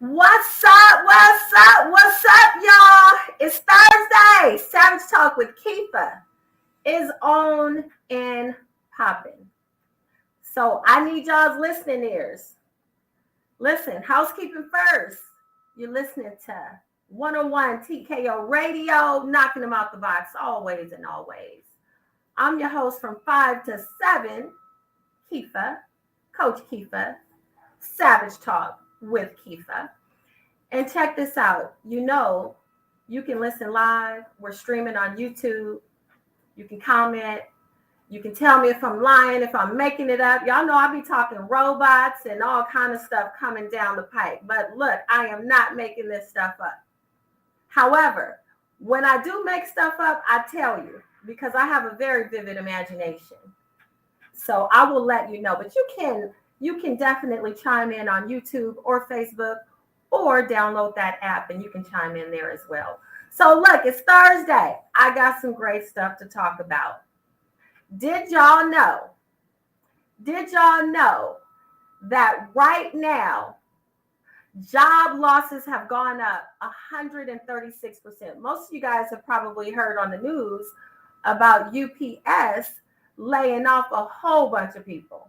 What's up? What's up? What's up, y'all? It's Thursday. Savage Talk with Keefa is on and popping. So I need y'all's listening ears. Listen, housekeeping first. You're listening to 101 TKO Radio, knocking them out the box always and always. I'm your host from 5 to 7, Keefa, Coach Keefa, Savage Talk with Keefa. And check this out. You can listen live. We're streaming on YouTube. You can comment. You can tell me if I'm lying, if I'm making it up. Y'all know I be talking robots and all kind of stuff coming down the pipe. But look, I am not making this stuff up. However, when I do make stuff up, I tell you because I have a very vivid imagination. So I will let you know. But you can definitely chime in on YouTube or Facebook, or download that app and you can chime in there as well. So look, it's Thursday. I got some great stuff to talk about. Did y'all know that right now job losses have gone up 136%? Most of you guys have probably heard on the news about UPS laying off a whole bunch of people.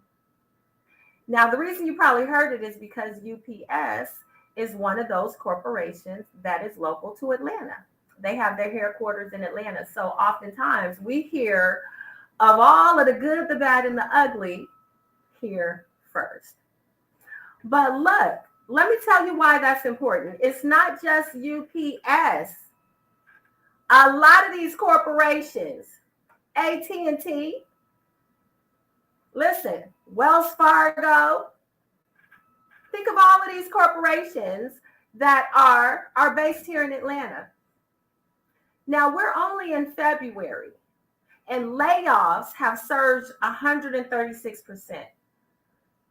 Now, the reason you probably heard it is because UPS is one of those corporations that is local to Atlanta. They have their headquarters in Atlanta. So oftentimes we hear of all of the good, the bad, and the ugly here first. But look, let me tell you why that's important. It's not just UPS. A lot of these corporations, AT&T, listen, Wells Fargo, think of all of these corporations that are based here in Atlanta. Now, we're only in February, and layoffs have surged 136%.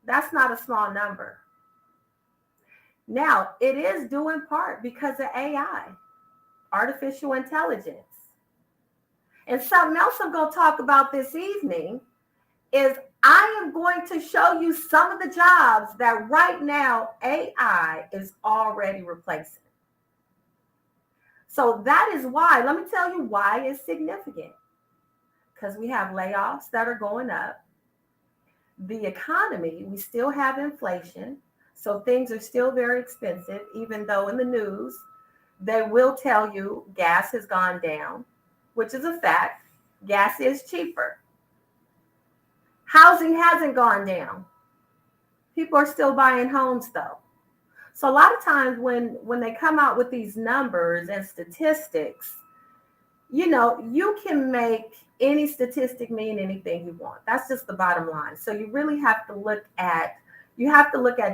That's not a small number. Now, it is due in part because of AI, artificial intelligence. And something else I'm going to talk about this evening is I am going to show you some of the jobs that right now AI is already replacing. So that is why, let me tell you why it's significant. Because we have layoffs that are going up. The economy, we still have inflation. So things are still very expensive, even though in the news, they will tell you gas has gone down, which is a fact. Gas is cheaper. Housing hasn't gone down. People are still buying homes though. So a lot of times when they come out with these numbers and statistics, you can make any statistic mean anything you want. That's just the bottom line. So you really have to look at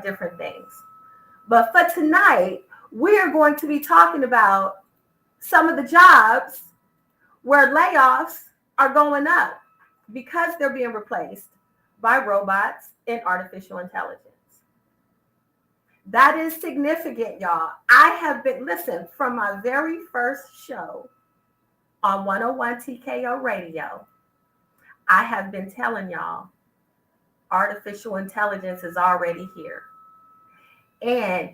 different things. But for tonight, we are going to be talking about some of the jobs where layoffs are going up because they're being replaced by robots and artificial intelligence. That is significant, y'all. Listen, from my very first show on 101 TKO Radio, I have been telling y'all artificial intelligence is already here. And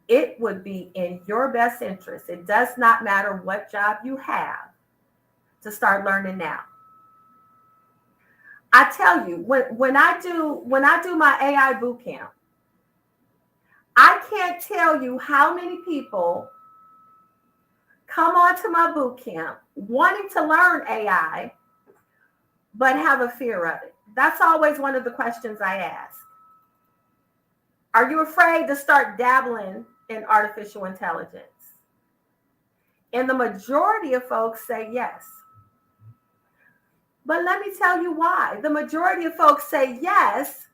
it would be in your best interest. It does not matter what job you have to start learning now. I tell you, when I do my AI boot camp, I can't tell you how many people come onto my boot camp wanting to learn AI, but have a fear of it. That's always one of the questions I ask. Are you afraid to start dabbling in artificial intelligence? And the majority of folks say yes. But let me tell you why. The majority of folks say yes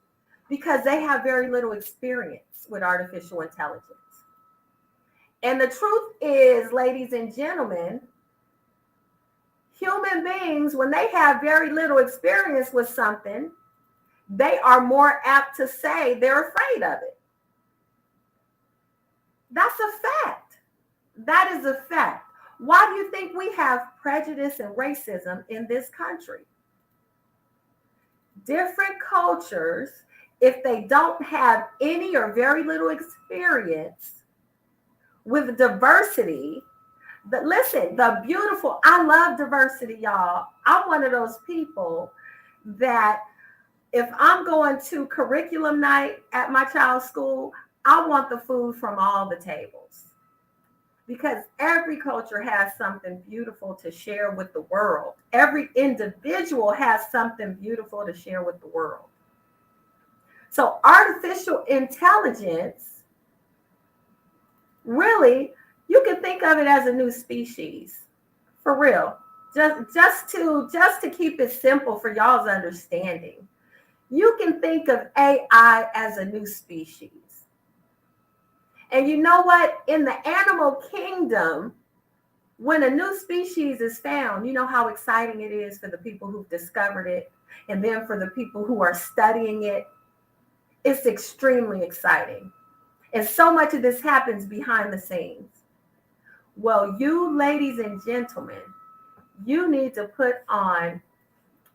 because they have very little experience with artificial intelligence. And the truth is, ladies and gentlemen, human beings, when they have very little experience with something, they are more apt to say they're afraid of it. That's a fact. That is a fact. Why do you think we have prejudice and racism in this country? Different cultures, if they don't have any or very little experience, with diversity. Listen, the beautiful, I love diversity, y'all. I'm one of those people that if I'm going to curriculum night at my child's school, I want the food from all the tables, because every culture has something beautiful to share with the world. Every individual has something beautiful to share with the world. So artificial intelligence, really, you can think of it as a new species, for real. Just to keep it simple for y'all's understanding, you can think of AI as a new species. And you know what? In the animal kingdom, when a new species is found, you know how exciting it is for the people who've discovered it, and then for the people who are studying it. It's extremely exciting. And so much of this happens behind the scenes. Well, you ladies and gentlemen, you need to put on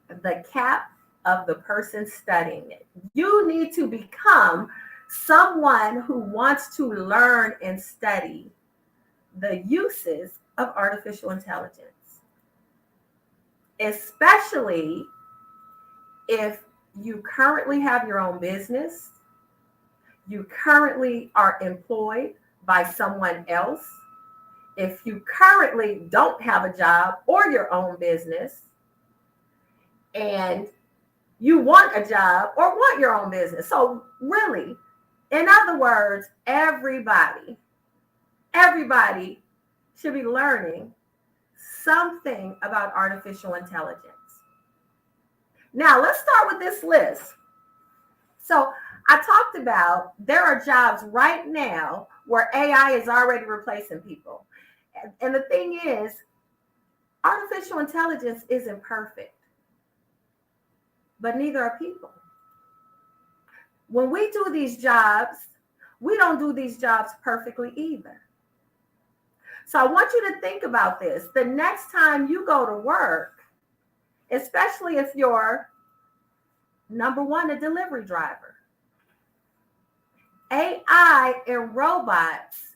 the cap of the person studying it. You need to become someone who wants to learn and study the uses of artificial intelligence, especially if you currently have your own business, you currently are employed by someone else, if you currently don't have a job or your own business, and you want a job or want your own business. So really, in other words, everybody should be learning something about artificial intelligence. Now, let's start with this list. So I talked about there are jobs right now where AI is already replacing people. And the thing is, artificial intelligence isn't perfect, but neither are people. When we do these jobs, we don't do these jobs perfectly either. So I want you to think about this. The next time you go to work, especially if you're, number one, a delivery driver, AI and robots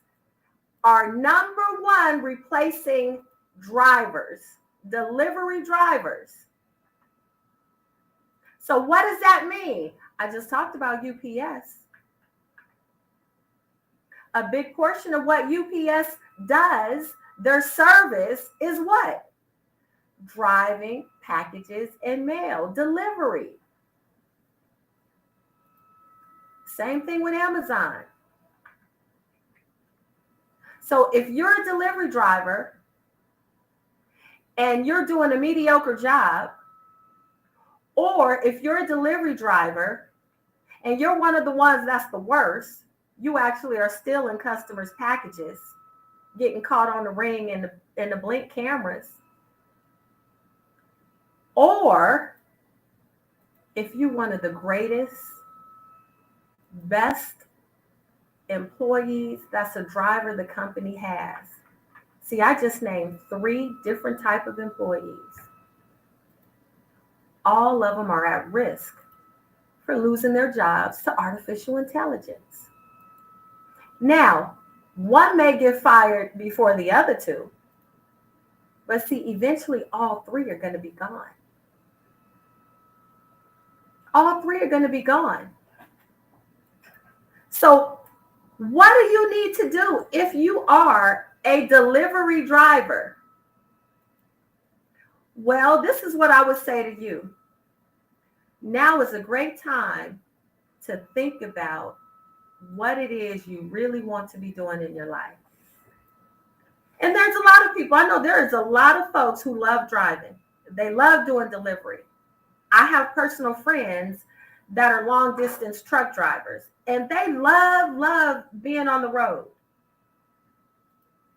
are number one replacing drivers, delivery drivers. So what does that mean? I just talked about UPS. A big portion of what UPS does, their service, is what? Driving packages and mail, delivery. Same thing with Amazon. So if you're a delivery driver and you're doing a mediocre job, or if you're a delivery driver and you're one of the ones that's the worst, you actually are stealing customers' packages, getting caught on the ring and the blink cameras. Or if you're one of the greatest, best employees, that's a driver the company has. See, I just named 3 different types of employees. All of them are at risk for losing their jobs to artificial intelligence. Now, one may get fired before the other 2, but see, eventually all 3 are going to be gone. All 3 are going to be gone. So what do you need to do if you are a delivery driver? Well, this is what I would say to you. Now is a great time to think about what it is you really want to be doing in your life. And there's a lot of people, I know there's a lot of folks who love driving. They love doing delivery. I have personal friends that are long distance truck drivers, and they love being on the road.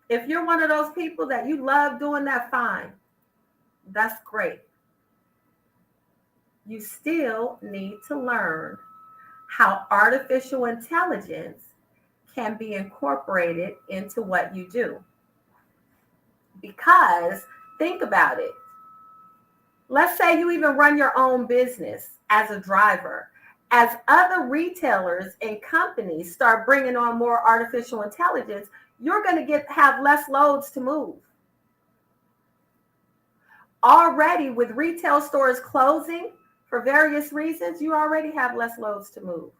If you're one of those people that you love doing that, fine. That's great. You still need to learn how artificial intelligence can be incorporated into what you do. Because think about it. Let's say you even run your own business as a driver. As other retailers and companies start bringing on more artificial intelligence, you're going to have less loads to move. Already with retail stores closing for various reasons, you already have less loads to move.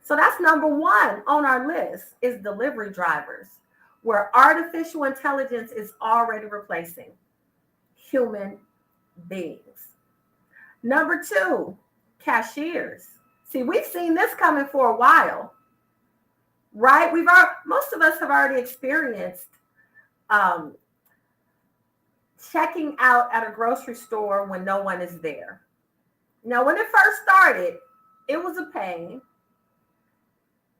So that's number one on our list is delivery drivers, where artificial intelligence is already replacing human beings. Number two, cashiers. See, we've seen this coming for a while, right? Most of us have already experienced checking out at a grocery store when no one is there. Now, when it first started, it was a pain.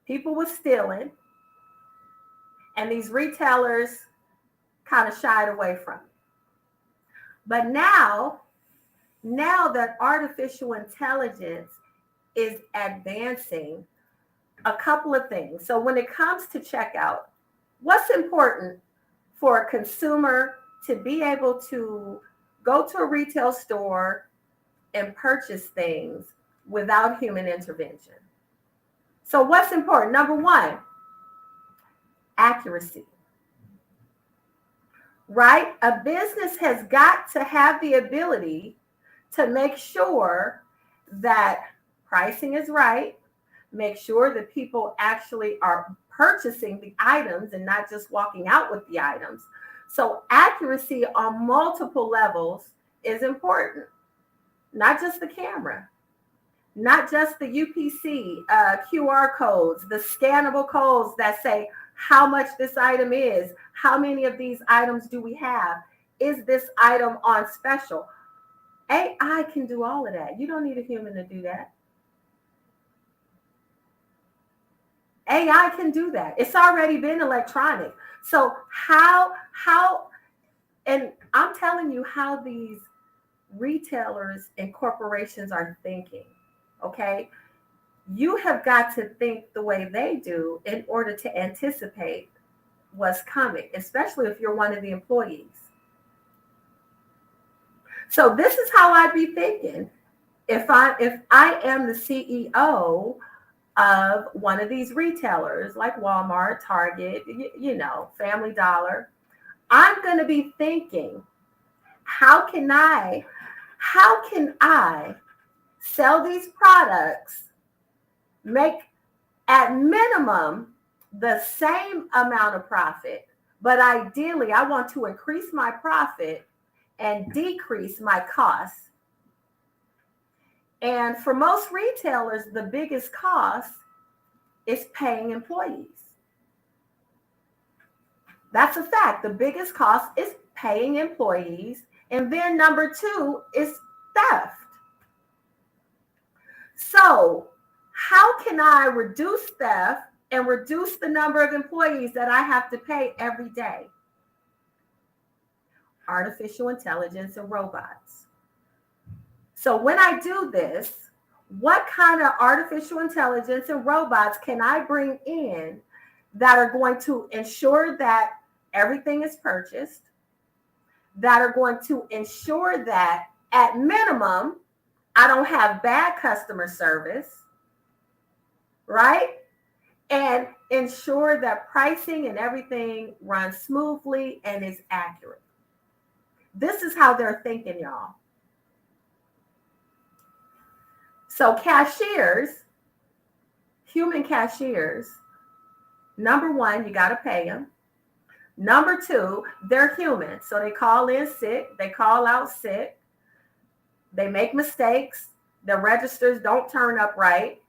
People were stealing, and these retailers kind of shied away from it. But now that artificial intelligence is advancing, a couple of things. So when it comes to checkout, what's important for a consumer to be able to go to a retail store and purchase things without human intervention? So what's important? Number one, accuracy. Right? A business has got to have the ability to make sure that pricing is right, make sure that people actually are purchasing the items and not just walking out with the items. So accuracy on multiple levels is important. Not just the camera, not just the UPC, QR codes, the scannable codes that say how much this item is, how many of these items do we have, is this item on special? AI can do all of that. You don't need a human to do that. AI can do that. It's already been electronic. So how, and I'm telling you how these retailers and corporations are thinking, okay? You have got to think the way they do in order to anticipate what's coming, especially if you're one of the employees. So this is how I'd be thinking if I am the CEO of one of these retailers like Walmart, Target, Family Dollar. I'm going to be thinking, how can I sell these products, make at minimum the same amount of profit, but ideally I want to increase my profit and decrease my costs. And for most retailers, the biggest cost is paying employees. That's a fact. The biggest cost is paying employees. And then number two is theft. So how can I reduce theft and reduce the number of employees that I have to pay every day? Artificial intelligence and robots. So when I do this, what kind of artificial intelligence and robots can I bring in that are going to ensure that everything is purchased, that are going to ensure that at minimum, I don't have bad customer service, right? And ensure that pricing and everything runs smoothly and is accurate. This is how they're thinking, y'all. So cashiers, human cashiers, number one, you got to pay them. Number two, they're human. So they call in sick. They call out sick. They make mistakes. The registers don't turn up right.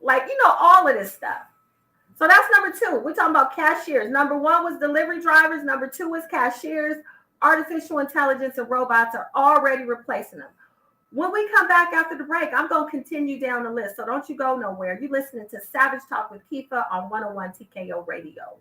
All of this stuff. So that's number two. We're talking about cashiers. Number one was delivery drivers. Number two is cashiers. Artificial intelligence and robots are already replacing them. When we come back after the break, I'm going to continue down the list. So don't you go nowhere. You're listening to Savage Talk with Keefa on 101 TKO Radio.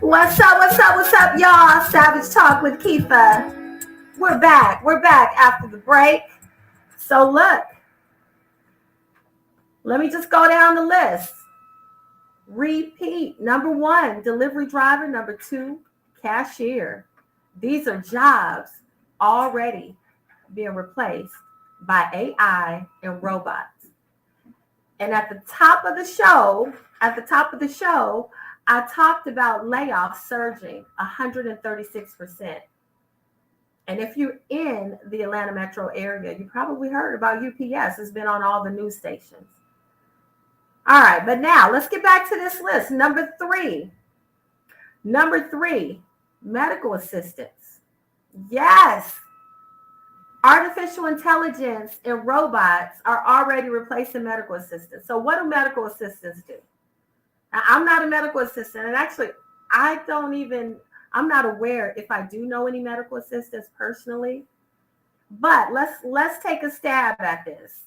What's up? What's up? What's up, y'all? Savage Talk with Keefa. We're back. We're back after the break. So look, let me just go down the list. Repeat. Number 1, delivery driver. Number 2, cashier. These are jobs already being replaced by AI and robots. And at the top of the show, I talked about layoffs surging 136%. And if you're in the Atlanta metro area, you probably heard about UPS. It's been on all the news stations. All right, but now let's get back to this list. Number three, medical assistants. Yes, artificial intelligence and robots are already replacing medical assistants. So what do medical assistants do? Now, I'm not a medical assistant, and actually, I'm not aware if I do know any medical assistants personally. But let's take a stab at this.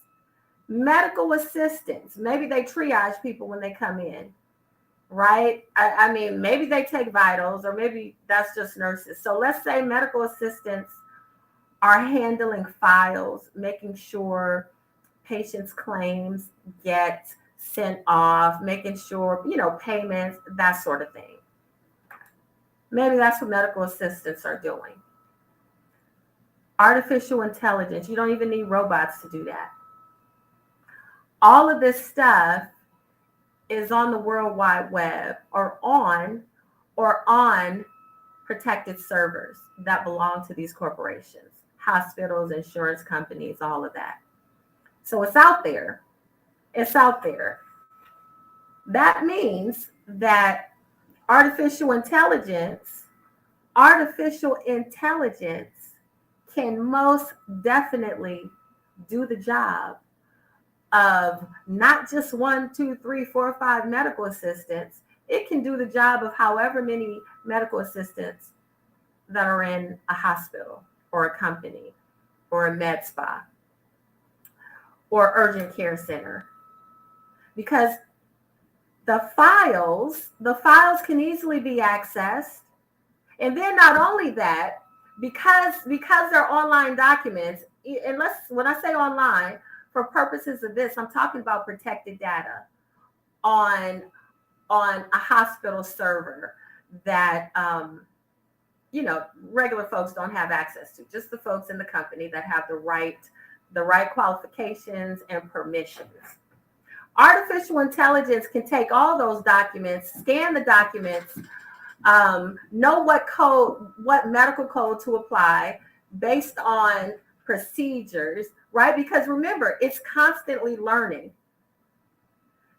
Medical assistants, maybe they triage people when they come in, right? I mean, maybe they take vitals, or maybe that's just nurses. So let's say medical assistants are handling files, making sure patients' claims get sent off, making sure, payments, that sort of thing. Maybe that's what medical assistants are doing. Artificial intelligence, you don't even need robots to do that. All of this stuff is on the World Wide Web or on protected servers that belong to these corporations, hospitals, insurance companies, all of that. So it's out there. It's out there. That means that artificial intelligence can most definitely do the job of not just 1, 2, 3, 4, 5 medical assistants. It can do the job of however many medical assistants that are in a hospital or a company or a med spa or urgent care center. Because the files can easily be accessed. And then not only that, because they're online documents, when I say online, for purposes of this, I'm talking about protected data on a hospital server that regular folks don't have access to, just the folks in the company that have the right qualifications and permissions. Artificial intelligence can take all those documents, scan the documents, know what medical code to apply based on procedures, right? Because remember, it's constantly learning.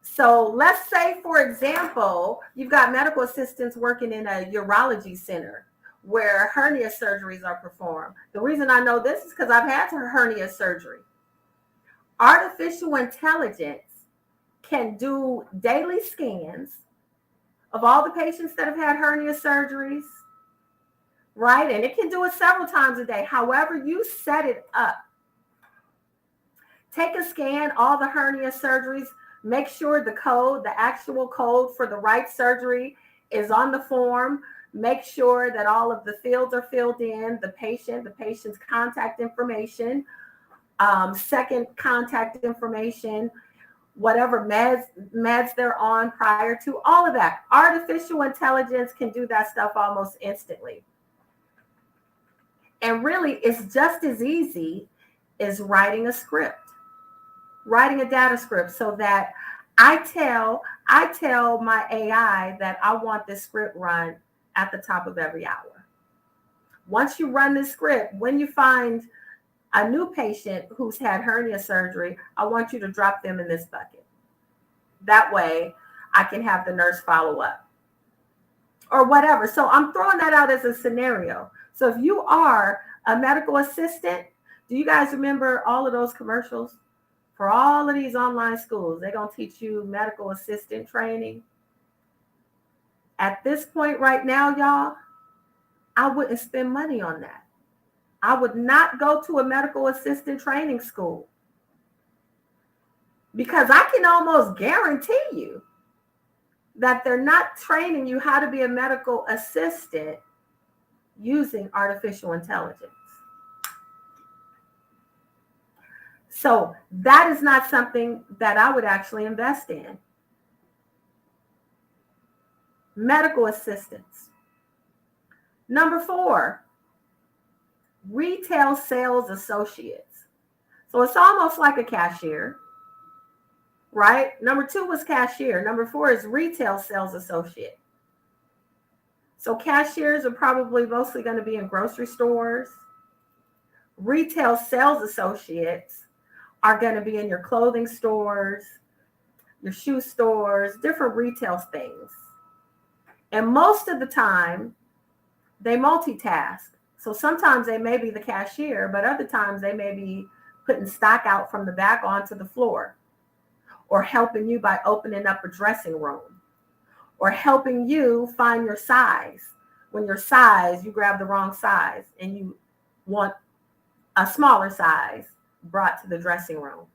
So let's say, for example, you've got medical assistants working in a urology center where hernia surgeries are performed. The reason I know this is because I've had hernia surgery. Artificial intelligence can do daily scans of all the patients that have had hernia surgeries, right? And it can do it several times a day, however you set it up. Take a scan, all the hernia surgeries, make sure the actual code for the right surgery is on the form. Make sure that all of the fields are filled in, the patient's contact information, second contact information, whatever meds they're on prior to, all of that. Artificial intelligence can do that stuff almost instantly. And really, it's just as easy as writing a data script, so that I tell my AI that I want this script run at the top of every hour. Once you run this script, when you find a new patient who's had hernia surgery, I want you to drop them in this bucket. That way I can have the nurse follow up or whatever. So I'm throwing that out as a scenario. So if you are a medical assistant, do you guys remember all of those commercials? For all of these online schools, they're going to teach you medical assistant training. At this point right now, y'all, I wouldn't spend money on that. I would not go to a medical assistant training school, because I can almost guarantee you that they're not training you how to be a medical assistant using artificial intelligence. So that is not something that I would actually invest in. Medical assistants. Number 4, retail sales associates. So it's almost like a cashier, right? Number 2 was cashier. Number 4 is retail sales associate. So cashiers are probably mostly going to be in grocery stores. Retail sales associates are going to be in your clothing stores, your shoe stores, different retail things. And most of the time, they multitask. So sometimes they may be the cashier, but other times they may be putting stock out from the back onto the floor, or helping you by opening up a dressing room, or helping you find your size. When your size, you grab the wrong size and you want a smaller size brought to the dressing room.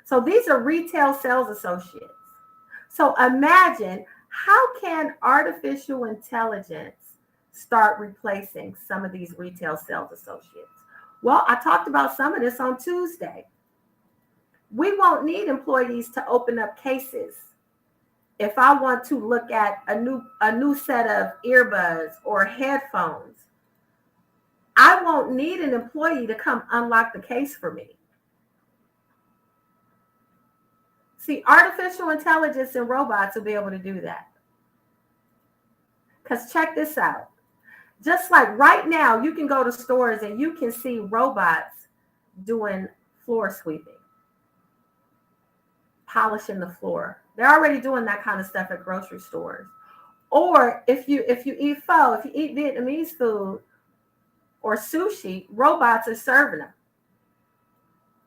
So these are retail sales associates. So imagine, how can artificial intelligence start replacing some of these retail sales associates? Well, I talked about some of this on Tuesday. We won't need employees to open up cases. If I want to look at a new set of earbuds or headphones, I won't need an employee to come unlock the case for me. See, artificial intelligence and robots will be able to do that. Because check this out. Just like right now, you can go to stores and you can see robots doing floor sweeping, polishing the floor. They're already doing that kind of stuff at grocery stores. Or if you eat pho, if you eat Vietnamese food or sushi, robots are serving them.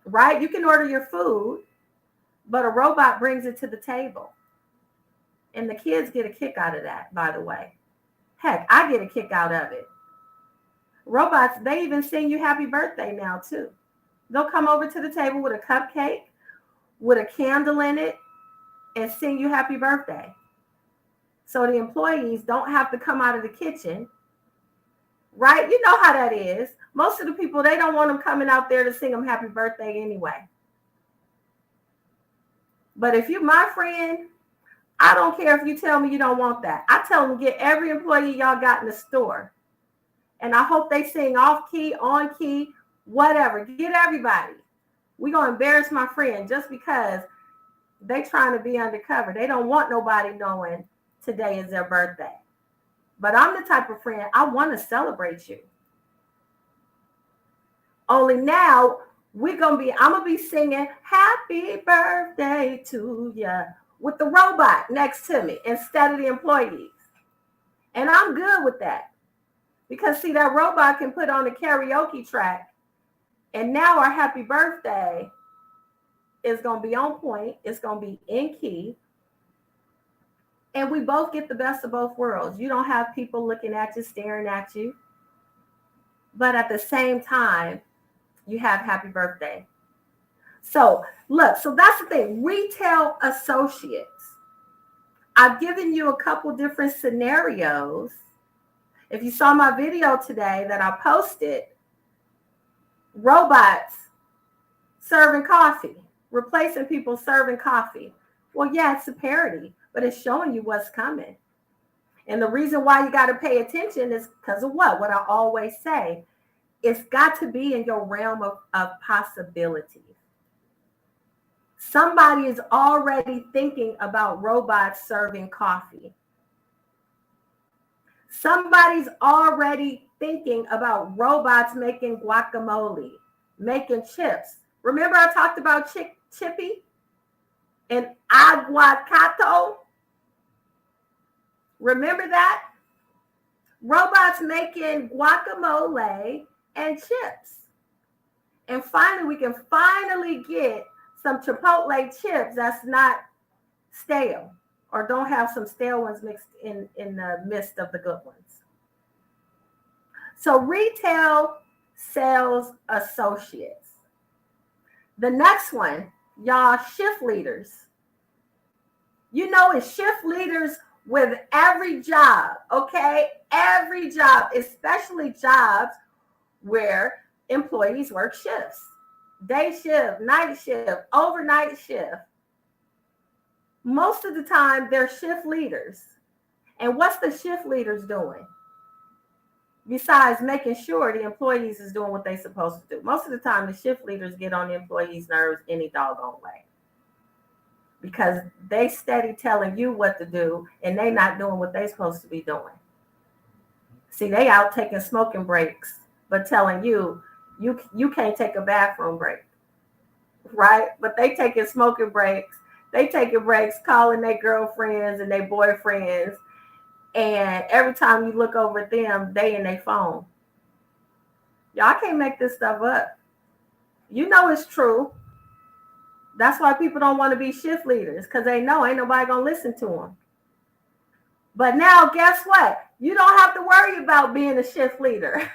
Right? You can order your food, but a robot brings it to the table. And the kids get a kick out of that, by the way. Heck, I get a kick out of it. Robots, they even sing you happy birthday now, too. They'll come over to the table with a cupcake, with a candle in it, and sing you happy birthday. So the employees don't have to come out of the kitchen, right? You know how that is. Most of the people, they don't want them coming out there to sing them happy birthday anyway. But if you're my friend, I don't care if you tell me you don't want that. I tell them, get every employee y'all got in the store. And I hope they sing off key, on key, whatever. Get everybody. We're going to embarrass my friend just because they trying to be undercover. They don't want nobody knowing today is their birthday. But I'm the type of friend, I want to celebrate you. Only now, I'm going to be singing happy birthday to ya with the robot next to me instead of the employees. And I'm good with that. Because see, that robot can put on a karaoke track, and now our happy birthday is going to be on point. It's going to be in key. And we both get the best of both worlds. You don't have people looking at you, staring at you. But at the same time, you have happy birthday. So look, so that's the thing. Retail associates. I've given you a couple different scenarios. If you saw my video today that I posted, robots serving coffee, replacing people serving coffee. Well, yeah, it's a parody, but it's showing you what's coming. And the reason why you got to pay attention is because of what? What I always say. It's got to be in your realm of possibilities. Somebody is already thinking about robots serving coffee. Somebody's already thinking about robots making guacamole, making chips. Remember I talked about Chippy and aguacate? Remember that? Robots making guacamole and chips. And finally, we can finally get some Chipotle chips that's not stale or don't have some stale ones mixed in the midst of the good ones. So retail sales associates. The next one, y'all, shift leaders. You know, it's shift leaders with every job, okay? Every job, especially jobs where employees work shifts, day shift, night shift, overnight shift. Most of the time, they're shift leaders. And what's the shift leaders doing? Besides making sure the employees is doing what they're supposed to do. Most of the time, the shift leaders get on the employees' nerves any doggone way because they steady telling you what to do and they not doing what they supposed to be doing. See, they out taking smoking breaks, but telling you can't take a bathroom break, right? But they taking smoking breaks. They taking breaks, calling their girlfriends and their boyfriends, and every time you look over at them, they in their phone. Y'all can't make this stuff up. You know it's true. That's why people don't want to be shift leaders because they know ain't nobody gonna listen to them. But now, guess what? You don't have to worry about being a shift leader.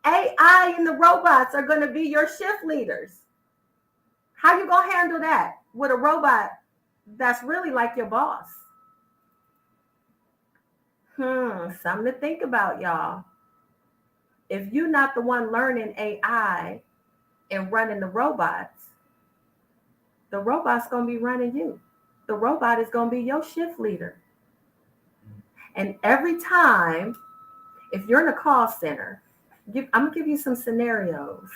AI and the robots are going to be your shift leaders. How you gonna handle that with a robot that's really like your boss? Something to think about, y'all. If you're not the one learning AI and running the robot's gonna be running you. The robot is gonna be your shift leader. And every time, if you're in a call center, I'm gonna give you some scenarios.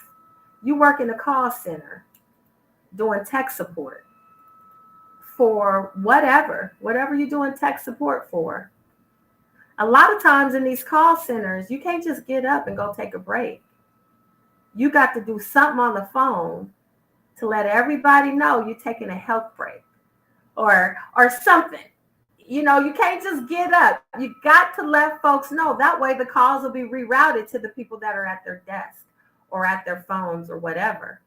You work in a call center doing tech support for whatever you're doing tech support for. A lot of times in these call centers, you can't just get up and go take a break. You got to do something on the phone to let everybody know you're taking a health break or something. You know, you can't just get up. You got to let folks know. That way the calls will be rerouted to the people that are at their desk or at their phones or whatever.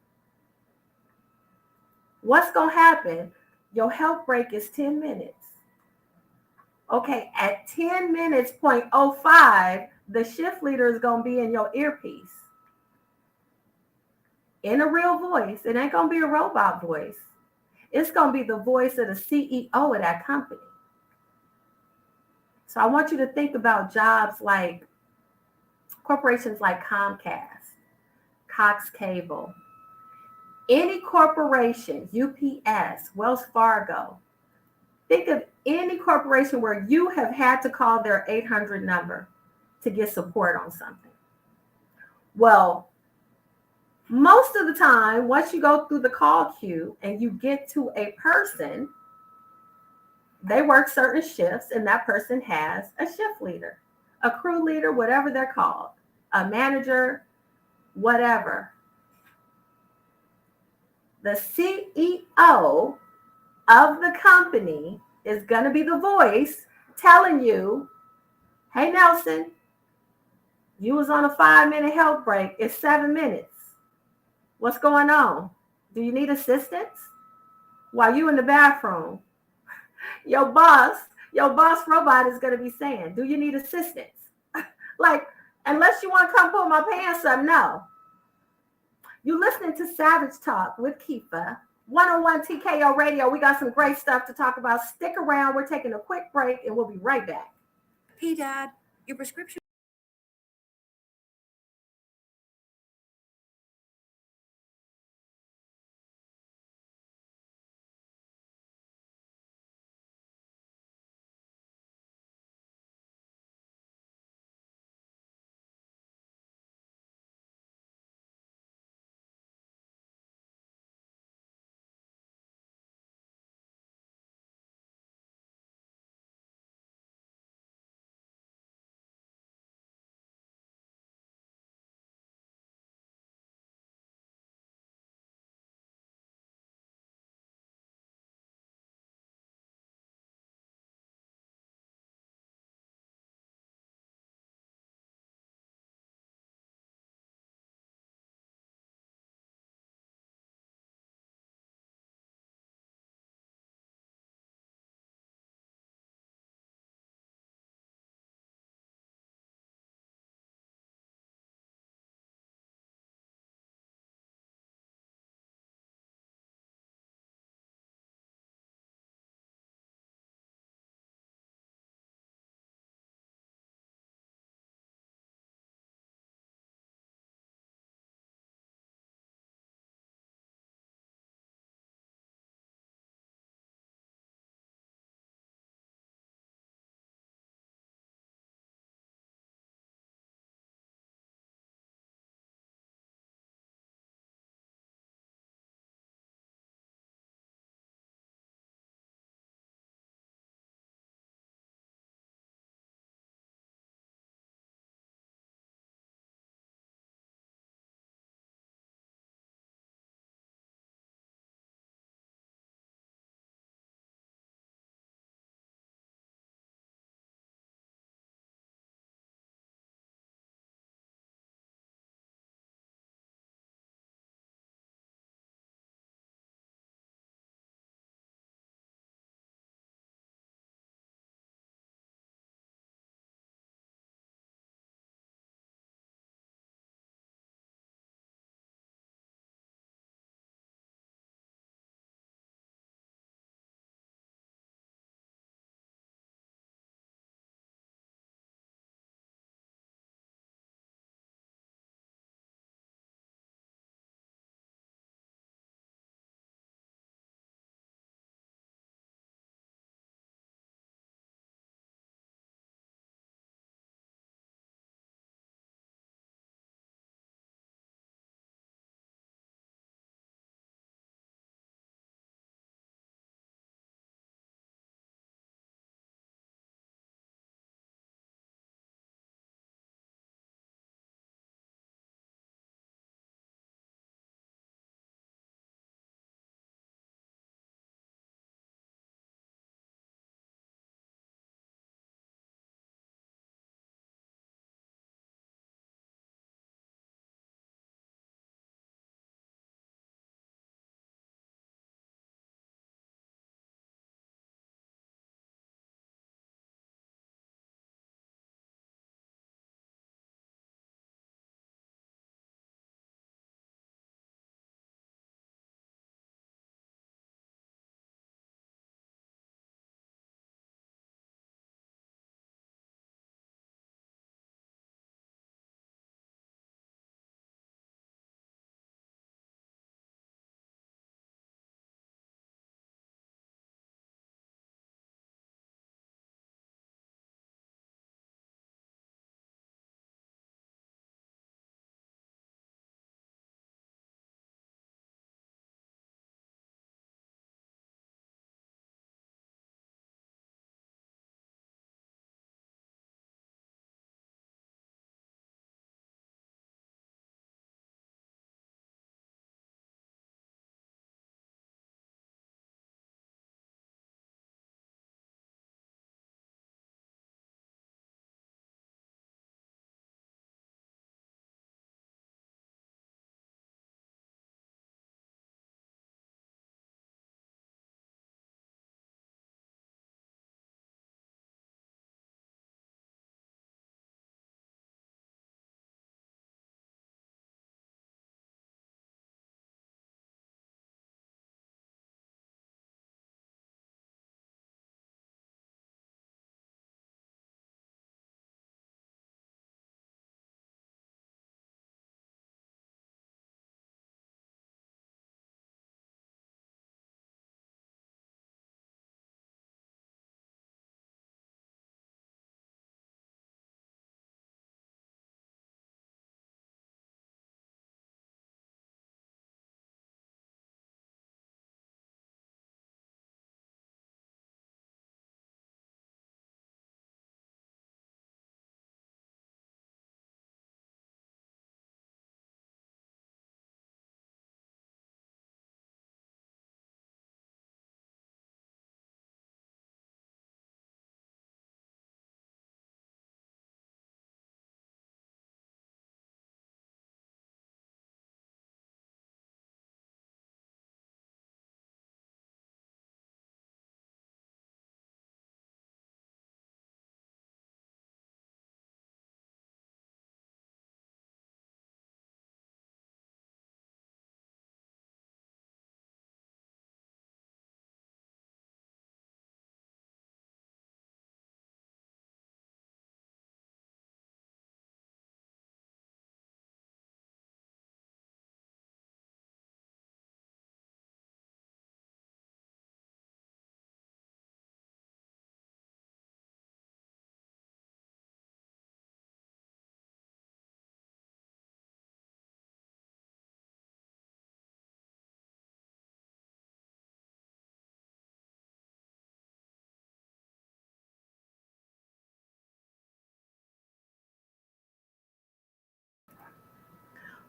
What's going to happen? Your health break is 10 minutes. Okay, at 10 minutes, 0.05, the shift leader is going to be in your earpiece. In a real voice. It ain't going to be a robot voice. It's going to be the voice of the CEO of that company. So I want you to think about jobs like corporations like Comcast, Cox Cable, any corporation, UPS, Wells Fargo. Think of any corporation where you have had to call their 800 number to get support on something. Well, most of the time, once you go through the call queue and you get to a person, they work certain shifts and that person has a shift leader, a crew leader, whatever they're called, a manager, whatever. The CEO of the company is going to be the voice telling you, hey, Nelson, you was on a 5-minute health break. It's 7 minutes. What's going on? Do you need assistance? While you in the bathroom, your boss robot is going to be saying, do you need assistance? Like, unless you want to come pull my pants up, no. You're listening to Savage Talk with Keefa, 101 TKO Radio. We got some great stuff to talk about. Stick around. We're taking a quick break and we'll be right back. Hey, Dad, your prescription.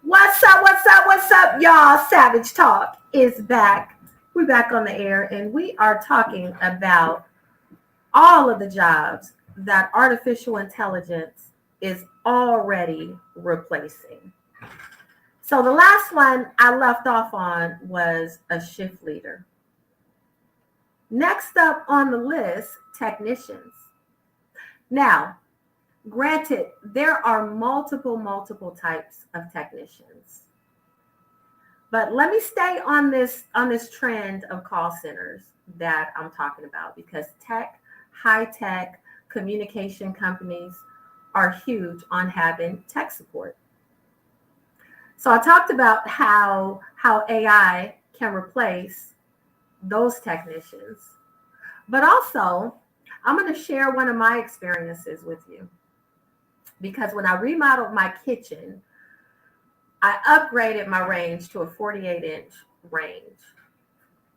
What's up? What's up? What's up, y'all? Savage Talk is back. We're back on the air and we are talking about all of the jobs that artificial intelligence is already replacing. So, the last one I left off on was a shift leader. Next up on the list, technicians. Now, granted, there are multiple types of technicians. But let me stay on this trend of call centers that I'm talking about because high tech communication companies are huge on having tech support. So I talked about how AI can replace those technicians. But also, I'm going to share one of my experiences with you because when I remodeled my kitchen, I upgraded my range to a 48-inch range.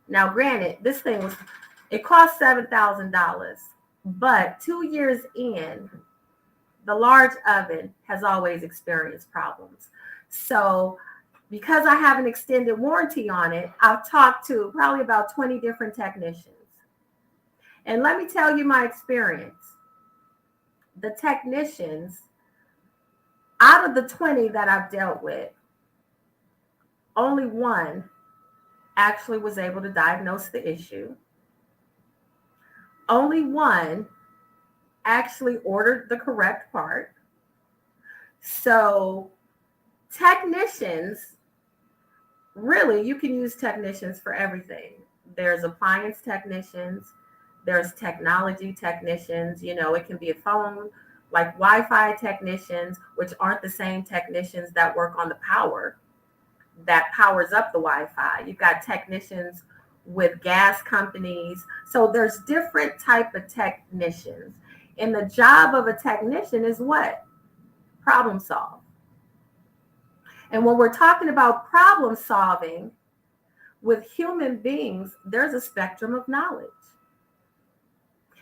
Now, granted, it cost $7,000, but 2 years in, the large oven has always experienced problems. So, because I have an extended warranty on it, I've talked to probably about 20 different technicians. And let me tell you my experience. The technicians, out of the 20 that I've dealt with, only one actually was able to diagnose the issue. Only one actually ordered the correct part. So, technicians, really, you can use technicians for everything. There's appliance technicians, there's technology technicians, it can be a phone, like Wi-Fi technicians, which aren't the same technicians that work on the power that powers up the Wi-Fi. You've got technicians with gas companies. So there's different type of technicians. And the job of a technician is what? Problem solve. And when we're talking about problem solving with human beings, there's a spectrum of knowledge.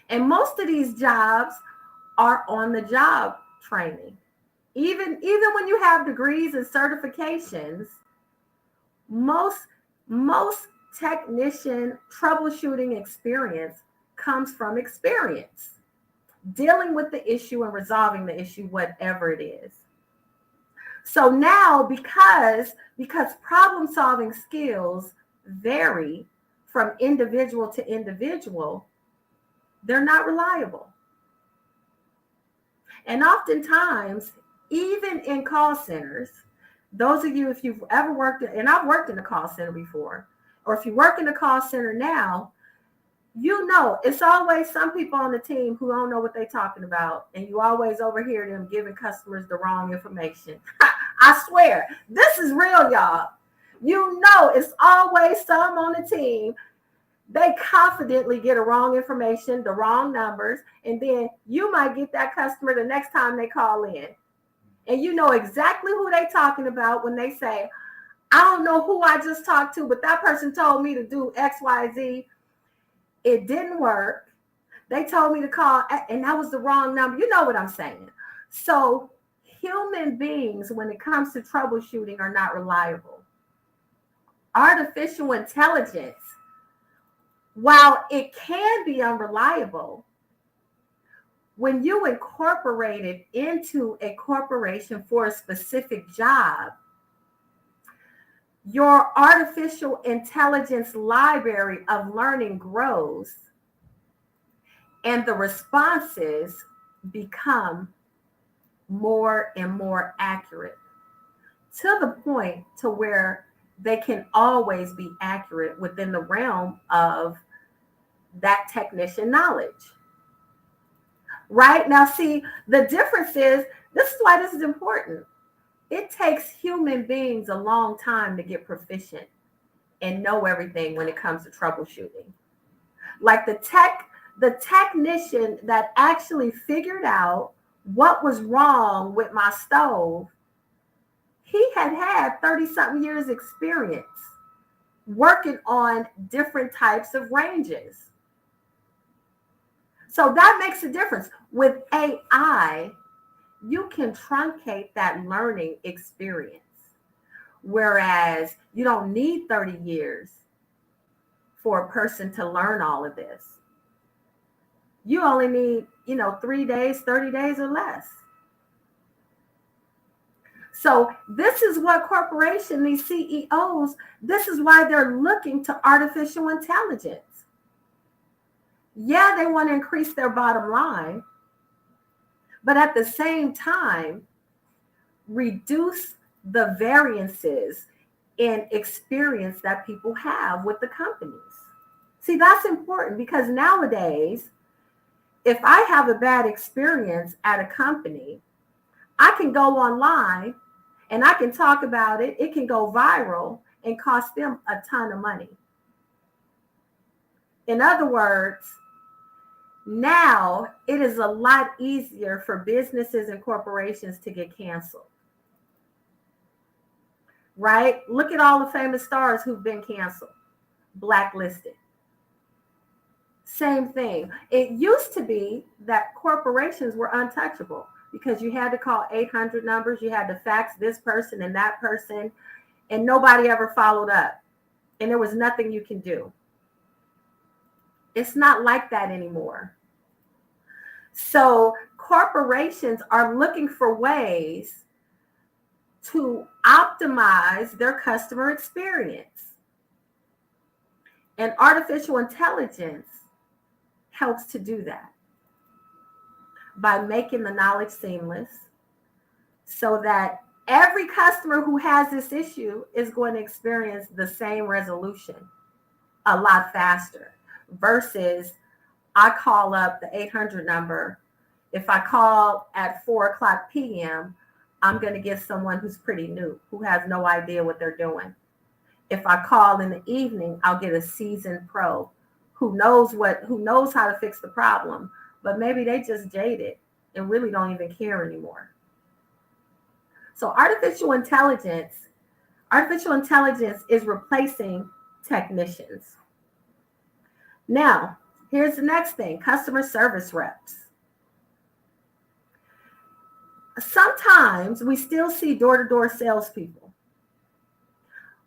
And most of these jobs are on the job training. Even when you have degrees and certifications, most technician troubleshooting experience comes from experience dealing with the issue and resolving the issue, whatever it is. So now, because problem solving skills vary from individual to individual, they're not reliable. And oftentimes, even in call centers, those of you, if you've ever worked, and I've worked in a call center before, or if you work in a call center now, it's always some people on the team who don't know what they're talking about. And you always overhear them giving customers the wrong information. I swear, this is real, y'all. It's always some on the team. They confidently get a wrong information, the wrong numbers, and then you might get that customer the next time they call in. And you know exactly who they're talking about when they say, I don't know who I just talked to, but that person told me to do X, Y, Z. It didn't work. They told me to call, and that was the wrong number. You know what I'm saying? So human beings, when it comes to troubleshooting, are not reliable. Artificial intelligence, while it can be unreliable, when you incorporate it into a corporation for a specific job, your artificial intelligence library of learning grows and the responses become more and more accurate to the point to where they can always be accurate within the realm of that technician knowledge. Right? Now, see, the difference is, this is why this is important. It takes human beings a long time to get proficient and know everything when it comes to troubleshooting. Like the technician that actually figured out what was wrong with my stove, he had 30-something years experience working on different types of ranges. So that makes a difference. With AI, you can truncate that learning experience. Whereas you don't need 30 years for a person to learn all of this. You only need, 3 days, 30 days or less. So this is what corporation, these CEOs, this is why they're looking to artificial intelligence. Yeah, they want to increase their bottom line, but at the same time, reduce the variances in experience that people have with the companies. See, that's important because nowadays, if I have a bad experience at a company, I can go online and I can talk about it. It can go viral and cost them a ton of money. In other words, now it is a lot easier for businesses and corporations to get canceled. Right? Look at all the famous stars who've been canceled, blacklisted. Same thing. It used to be that corporations were untouchable because you had to call 800 numbers, you had to fax this person and that person, and nobody ever followed up. And there was nothing you can do. It's not like that anymore. So corporations are looking for ways to optimize their customer experience. And artificial intelligence helps to do that by making the knowledge seamless so that every customer who has this issue is going to experience the same resolution a lot faster versus I call up the 800 number. If I call at 4:00 p.m., I'm going to get someone who's pretty new, who has no idea what they're doing. If I call in the evening, I'll get a seasoned pro who knows how to fix the problem, but maybe they just jaded and really don't even care anymore. So artificial intelligence is replacing technicians. Now, here's the next thing, customer service reps. Sometimes we still see door-to-door salespeople.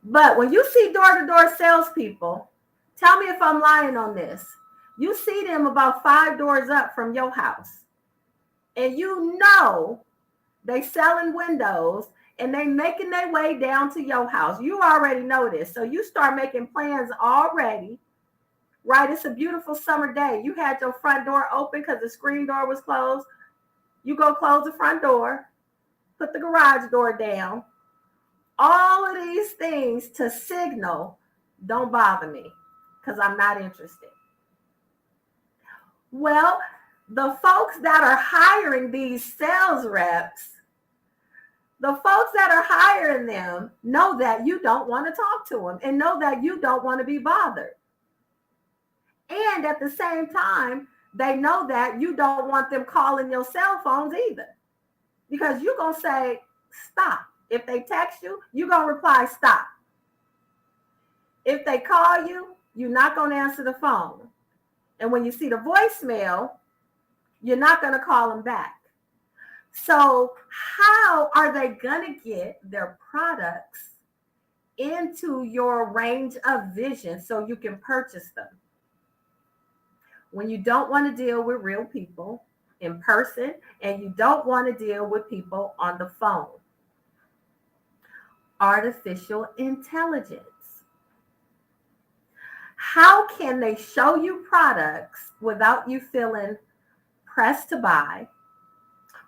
But when you see door-to-door salespeople, tell me if I'm lying on this. You see them about 5 doors up from your house. And you know they selling windows and they making their way down to your house. You already know this. So you start making plans already, right? It's a beautiful summer day. You had your front door open because the screen door was closed. You go close the front door, put the garage door down. All of these things to signal, don't bother me because I'm not interested. Well, the folks that are hiring these sales reps, the folks that are hiring them know that you don't want to talk to them and know that you don't want to be bothered. And at the same time, they know that you don't want them calling your cell phones either because you're going to say, stop. If they text you, you're going to reply, stop. If they call you, you're not going to answer the phone. And when you see the voicemail, you're not going to call them back. So how are they going to get their products into your range of vision so you can purchase them? When you don't want to deal with real people in person and you don't want to deal with people on the phone. Artificial intelligence. How can they show you products without you feeling pressed to buy,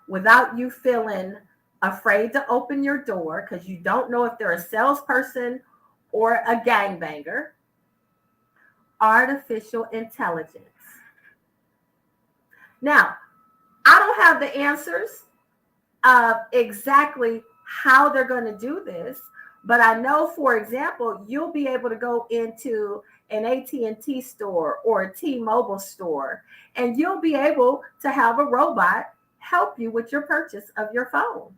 without you feeling afraid to open your door because you don't know if they're a salesperson or a gangbanger? Artificial intelligence. Now, I don't have the answers of exactly how they're going to do this, but I know, for example, you'll be able to go into an AT&T store or a T-Mobile store, and you'll be able to have a robot help you with your purchase of your phone.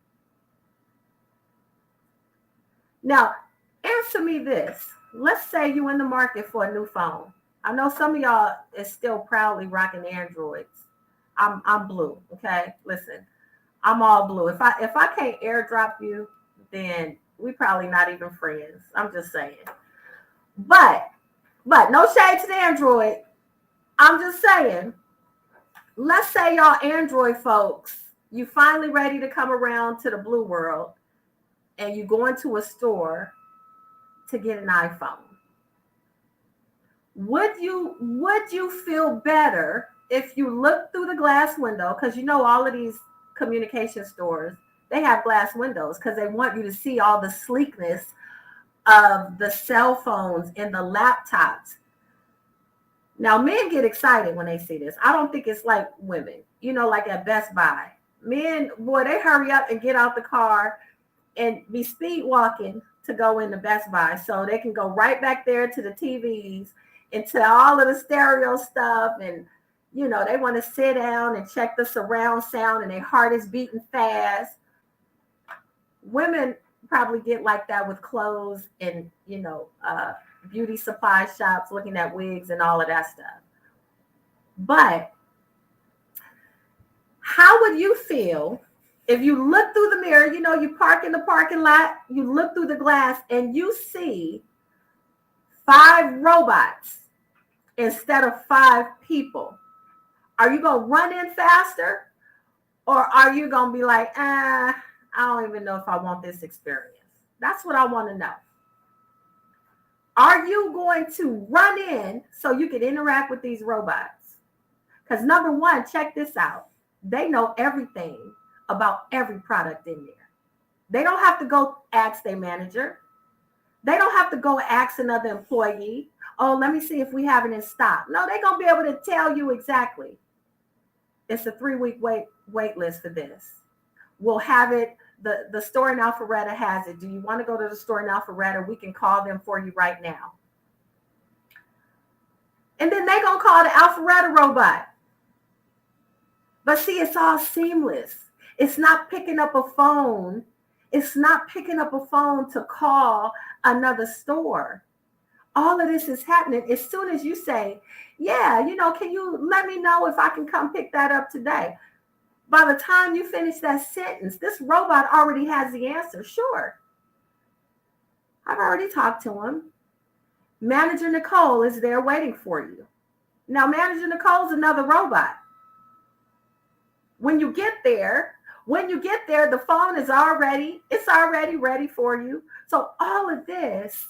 Now, answer me this. Let's say you're in the market for a new phone. I know some of y'all is still proudly rocking Androids. I'm blue, okay? Listen, I'm all blue. If I can't airdrop you, then We probably not even friends. I'm just saying. But no shade to the Android. I'm just saying. Let's say y'all Android folks, you finally ready to come around to the blue world, and you go into a store to get an iPhone. Would you feel better if you look through the glass window? Because you know all of these communication stores, they have glass windows because they want you to see all the sleekness of the cell phones and the laptops. Now, men get excited when they see this. I don't think it's like women, like at Best Buy. Men, boy, they hurry up and get out the car and be speed walking to go into Best Buy so they can go right back there to the TVs and to all of the stereo stuff. And, they want to sit down and check the surround sound and their heart is beating fast. Women probably get like that with clothes and, beauty supply shops, looking at wigs and all of that stuff. But how would you feel if you look through the mirror, you park in the parking lot, you look through the glass and you see 5 robots instead of 5 people? Are you going to run in faster, or are you going to be like, I don't even know if I want this experience? That's what I want to know. Are you going to run in so you can interact with these robots? Because number one, check this out. They know everything about every product in there. They don't have to go ask their manager. They don't have to go ask another employee, oh, let me see if we have it in stock. No, they're going to be able to tell you exactly. It's a 3-week wait list for this. We'll have it. The store in Alpharetta has it. Do you want to go to the store in Alpharetta? We can call them for you right now. And then they're going to call the Alpharetta robot. But see, it's all seamless. It's not picking up a phone. It's not picking up a phone to call another store. All of this is happening as soon as you say, yeah, can you let me know if I can come pick that up today? By the time you finish that sentence, this robot already has the answer. Sure. I've already talked to him. Manager Nicole is there waiting for you. Now, Manager Nicole's another robot. When you get there, the phone is already ready for you. So all of this,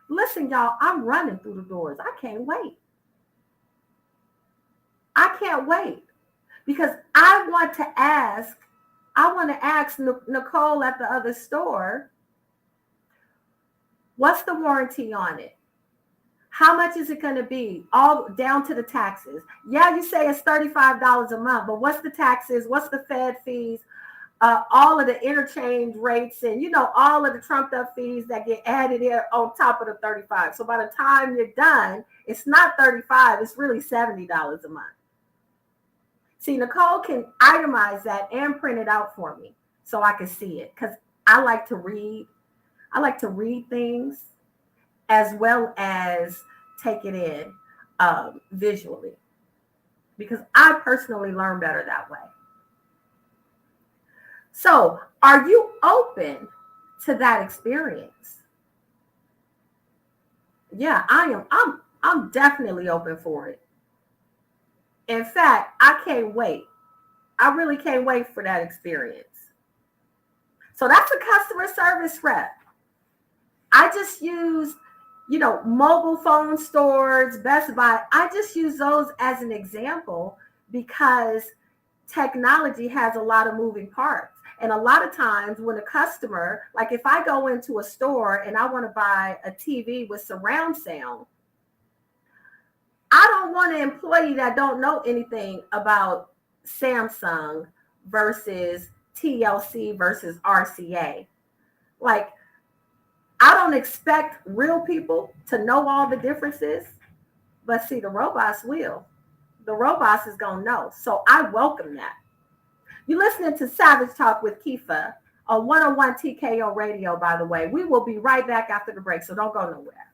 listen, y'all, I'm running through the doors. I can't wait. Because I want to ask Nicole at the other store, what's the warranty on it? How much is it going to be? All down to the taxes. Yeah, you say it's $35 a month, but what's the taxes? What's the Fed fees? All of the interchange rates and, all of the trumped up fees that get added in on top of the 35. So by the time you're done, it's not 35, it's really $70 a month. See, Nicole can itemize that and print it out for me so I can see it, because I like to read. I like to read things as well as take it in visually, because I personally learn better that way. So, are you open to that experience? Yeah, I am. I'm definitely open for it. In fact, I can't wait. I really can't wait for that experience. So that's a customer service rep. I just use, mobile phone stores, Best Buy. I just use those as an example because technology has a lot of moving parts. And a lot of times when a customer, like if I go into a store and I want to buy a TV with surround sound, I don't want an employee that don't know anything about Samsung versus TLC versus RCA. Like, I don't expect real people to know all the differences, but see, the robots will. The robots is going to know. So I welcome that. You're listening to Savage Talk with Keefa on 101 TKO Radio, by the way. We will be right back after the break, so don't go nowhere.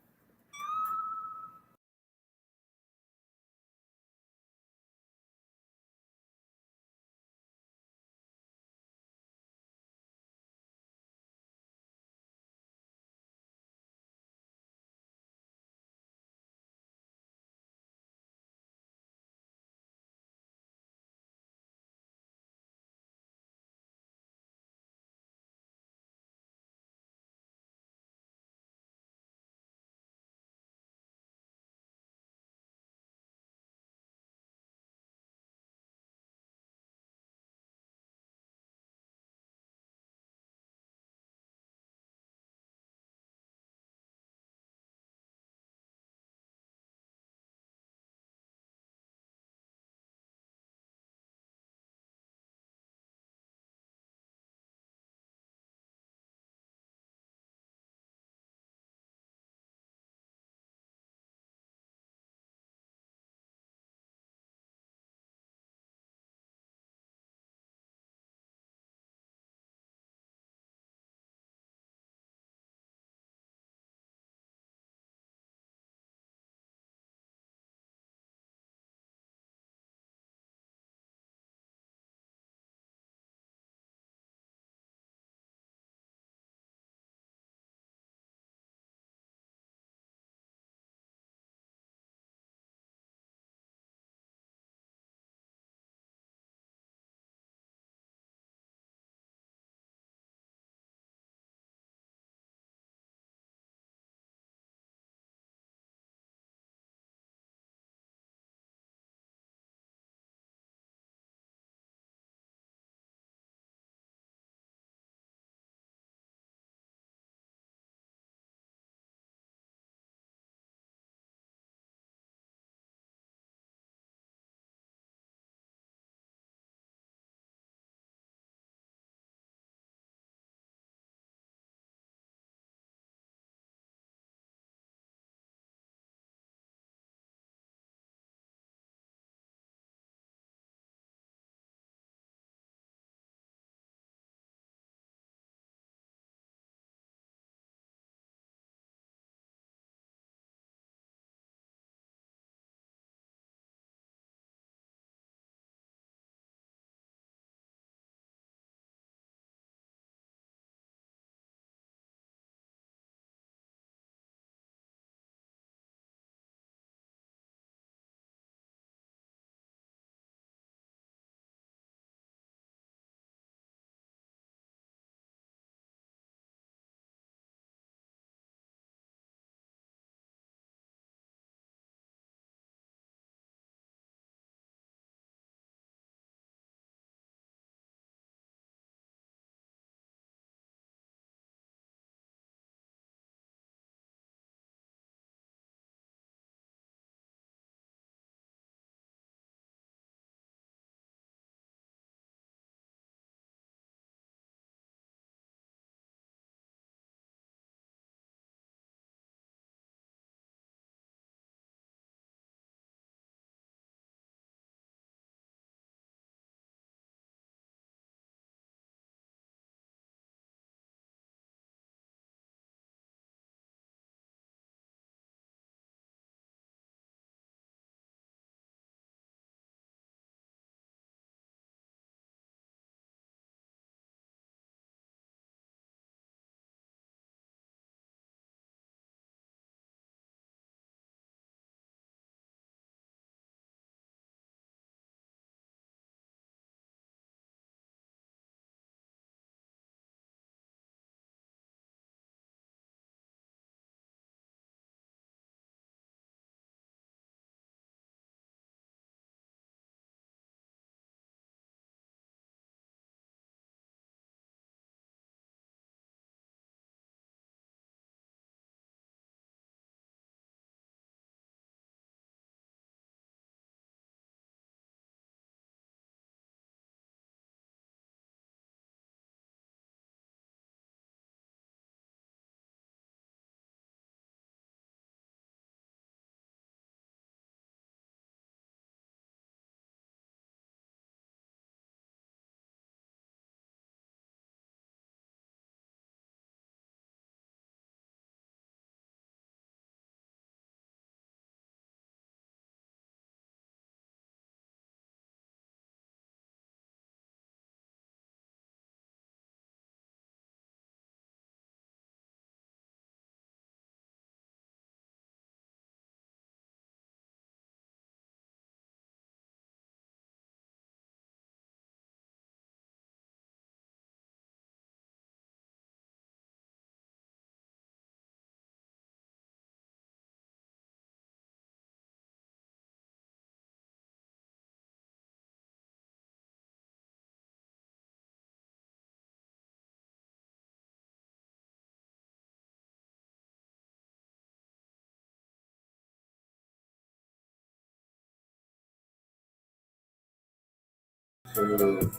to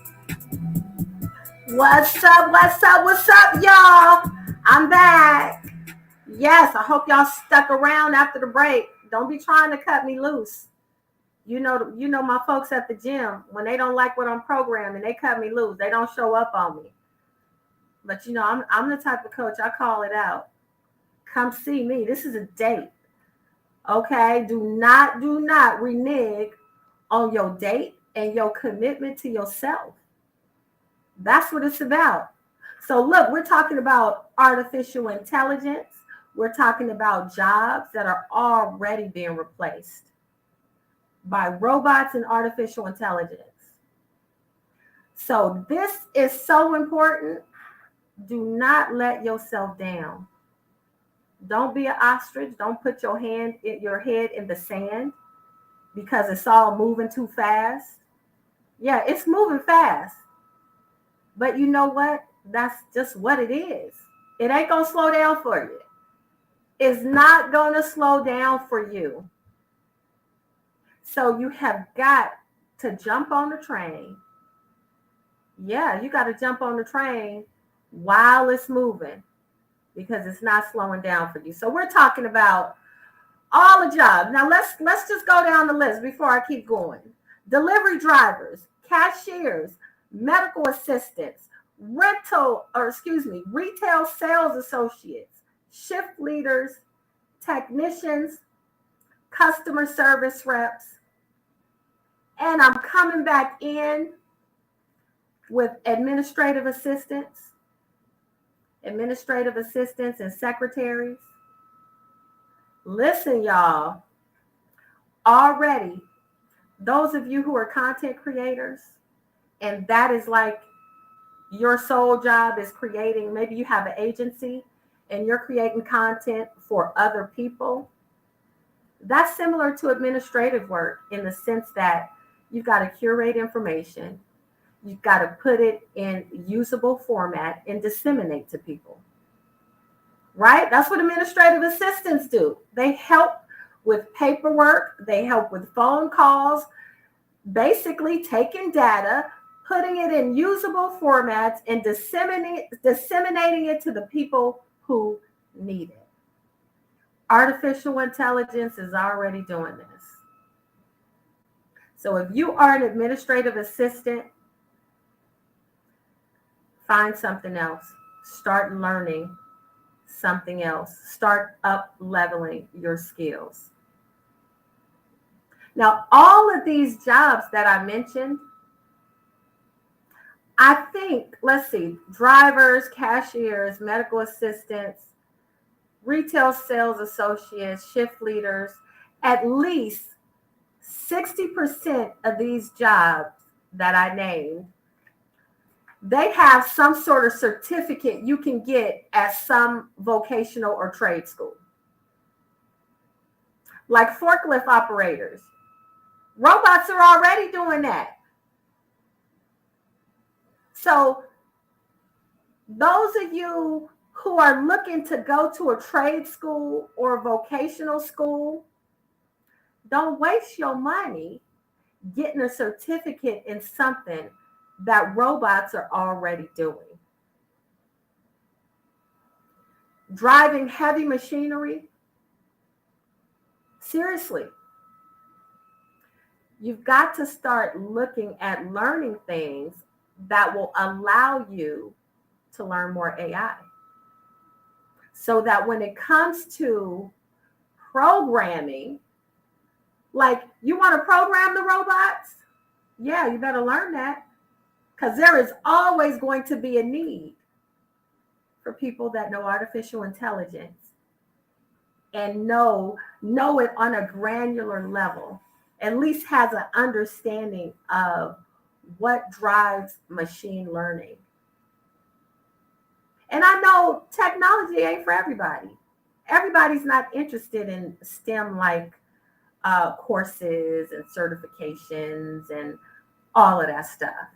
What's up? What's up? What's up, y'all? I'm back. Yes, I hope y'all stuck around after the break. Don't be trying to cut me loose. You know my folks at the gym, when they don't like what I'm programming, they cut me loose. They don't show up on me. But I'm the type of coach, I call it out. Come see me. This is a date. Okay? Do not renege on your date and your commitment to yourself. That's what it's about. So, look, we're talking about artificial intelligence. We're talking about jobs that are already being replaced by robots and artificial intelligence. So, this is so important. Do not let yourself down. Don't be an ostrich. Don't put your head in the sand because it's all moving too fast. Yeah, it's moving fast. But you know what? That's just what it is. It ain't going to slow down for you. It's not going to slow down for you. So you have got to jump on the train. Yeah, you got to jump on the train while it's moving because it's not slowing down for you. So we're talking about all the jobs. Now let's just go down the list before I keep going. Delivery drivers, cashiers, medical assistants, retail sales associates, shift leaders, technicians, customer service reps. And I'm coming back in with administrative assistants and secretaries. Listen, y'all, already, those of you who are content creators, and that is like your sole job is creating, maybe you have an agency and you're creating content for other people. That's similar to administrative work in the sense that you've got to curate information, you've got to put it in usable format and disseminate to people. Right? That's what administrative assistants do. They help with paperwork, they help with phone calls, basically taking data, putting it in usable formats, and disseminating it to the people who need it. Artificial intelligence is already doing this. So if you are an administrative assistant, find something else. Start learning something else. Start up leveling your skills. Now, all of these jobs that I mentioned, I think, let's see, drivers, cashiers, medical assistants, retail sales associates, shift leaders, at least 60% of these jobs that I named, they have some sort of certificate you can get at some vocational or trade school. Like forklift operators. Robots are already doing that. So those of you who are looking to go to a trade school or a vocational school, don't waste your money getting a certificate in something that robots are already doing. Driving heavy machinery, seriously, you've got to start looking at learning things that will allow you to learn more AI. So that when it comes to programming, like you want to program the robots? Yeah, you better learn that because there is always going to be a need for people that know artificial intelligence and know it on a granular level, at least has an understanding of what drives machine learning. And I know technology ain't for everybody. Everybody's not interested in STEM like courses and certifications and all of that stuff.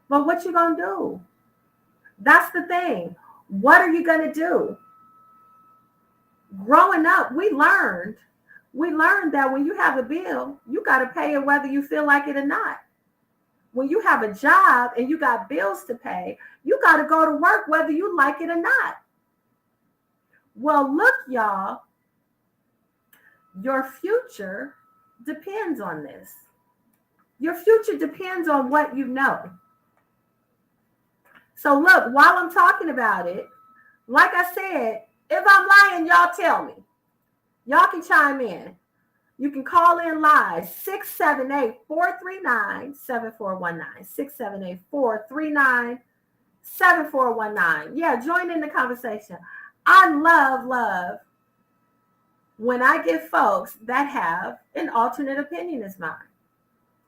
But what you gonna do? That's the thing. What are you gonna do? Growing up, we learned that when you have a bill, you got to pay it whether you feel like it or not. when you have a job and you got bills to pay, you got to go to work whether you like it or not. Well, look, y'all, your future depends on this. Your future depends on what you know. So look, while I'm talking about it, like I said, if I'm lying, y'all tell me. Y'all can chime in. You can call in live, 678-439-7419, 678-439-7419. Yeah, join in the conversation. I love when I get folks that have an alternate opinion as mine,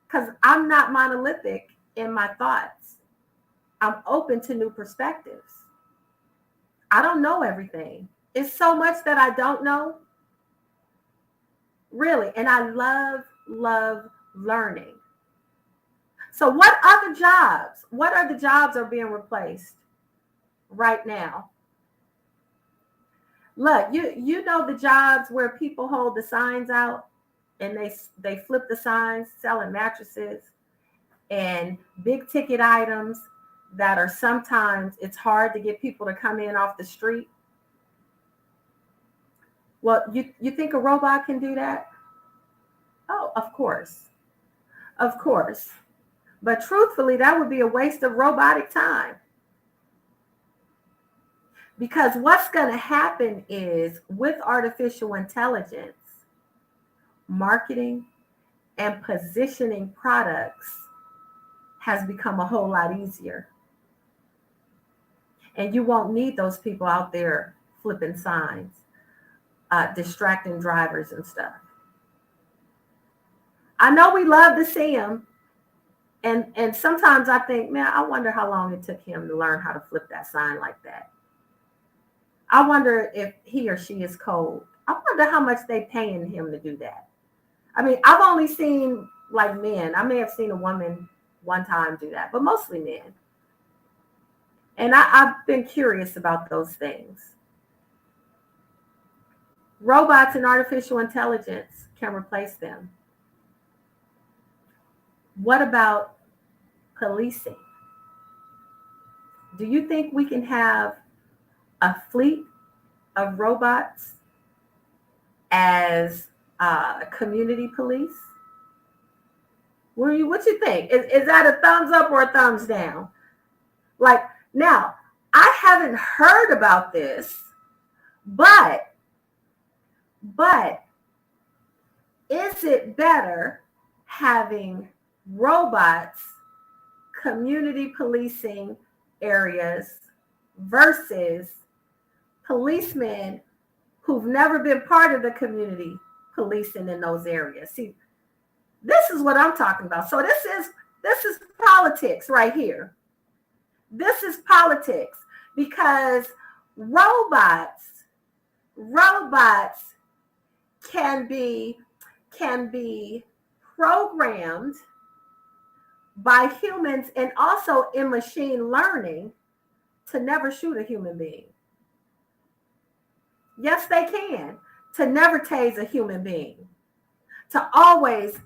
because I'm not monolithic in my thoughts. I'm open to new perspectives. I don't know everything. It's so much that I don't know. Really. And I love learning. So what are the jobs? What are the jobs are being replaced right now? Look, you know the jobs where people hold the signs out and they flip the signs selling mattresses and big ticket items that are sometimes it's hard to get people to come in off the street. Well, you think a robot can do that? Oh, of course. Of course. But truthfully, that would be a waste of robotic time. Because what's going to happen is with artificial intelligence, marketing and positioning products has become a whole lot easier. And you won't need those people out there flipping signs, distracting drivers and stuff. I know we love to see them. And sometimes I think, man, I wonder how long it took him to learn how to flip that sign like that. I wonder if he or she is cold. I wonder how much they paying him to do that. I mean, I've only seen like men. I may have seen a woman one time do that, but mostly men. And I've been curious about those things. Robots and artificial intelligence can replace them. What about policing? Do you think we can have a fleet of robots as community police? What you think? Is that a thumbs up or a thumbs down? Like, now, I haven't heard about this, but is it better having robots community policing areas versus policemen who've never been part of the community policing in those areas? See, this is what I'm talking about. So this is politics right here. This is politics because robots can be programmed by humans and also in machine learning to never shoot a human being. Yes, they can. To never tase a human being. To always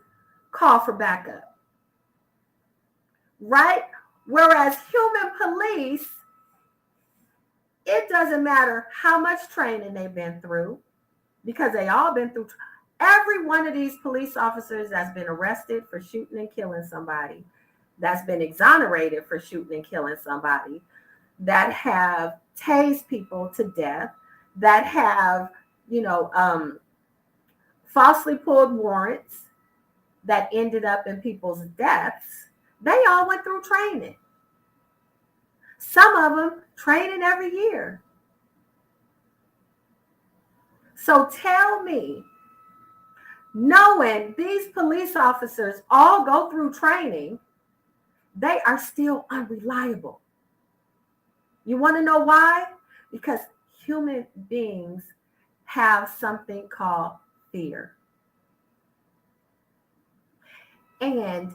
call for backup. Right? Whereas human police, it doesn't matter how much training they've been through, because they all been through. Every one of these police officers that's been arrested for shooting and killing somebody, that's been exonerated for shooting and killing somebody, that have tased people to death, that have, falsely pulled warrants that ended up in people's deaths, they all went through training. Some of them training every year. So tell me, knowing these police officers all go through training, they are still unreliable. You want to know why? Because human beings have something called fear. And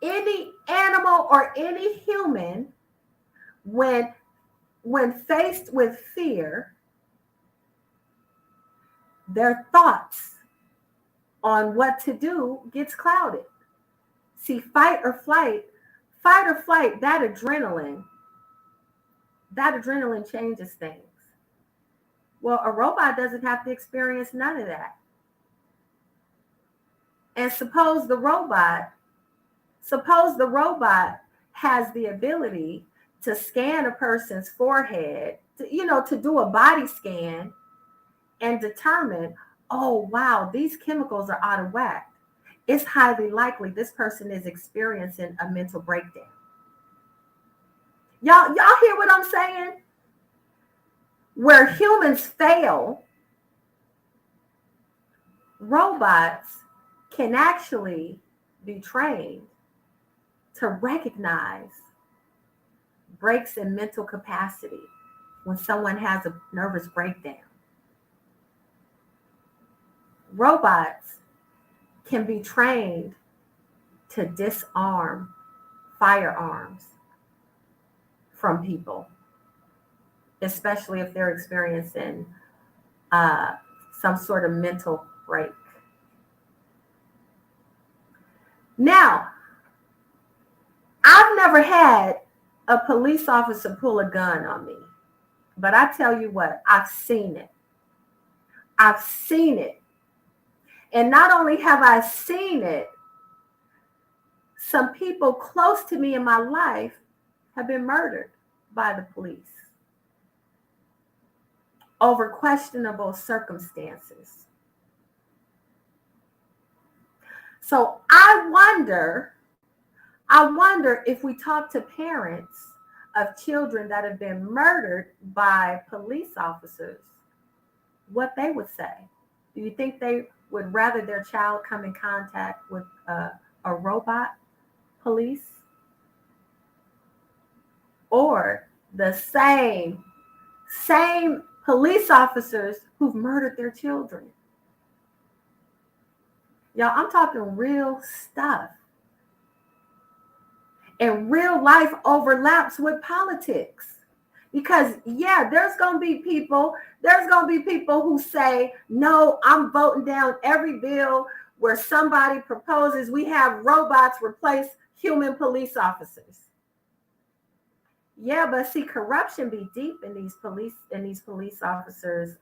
any animal or any human, when faced with fear, their thoughts on what to do gets clouded. See, fight or flight Fight or flight, that adrenaline changes things. Well, a robot doesn't have to experience none of that. And suppose the robot has the ability to scan a person's forehead, to do a body scan and determine, oh, wow, these chemicals are out of whack. It's highly likely this person is experiencing a mental breakdown. Y'all hear what I'm saying? Where humans fail, robots can actually be trained to recognize breaks in mental capacity when someone has a nervous breakdown. Robots can be trained to disarm firearms from people, especially if they're experiencing some sort of mental break. Now, I've never had a police officer pull a gun on me, but I tell you what, I've seen it. I've seen it. And not only have I seen it, some people close to me in my life have been murdered by the police over questionable circumstances. So I wonder if we talk to parents of children that have been murdered by police officers, what they would say. Do you think they would rather their child come in contact with a robot police or the same police officers who've murdered their children? Y'all, I'm talking real stuff. And real life overlaps with politics. Because there's going to be people who say, no, I'm voting down every bill where somebody proposes we have robots replace human police officers. Yeah, but see, corruption be deep in these police officers'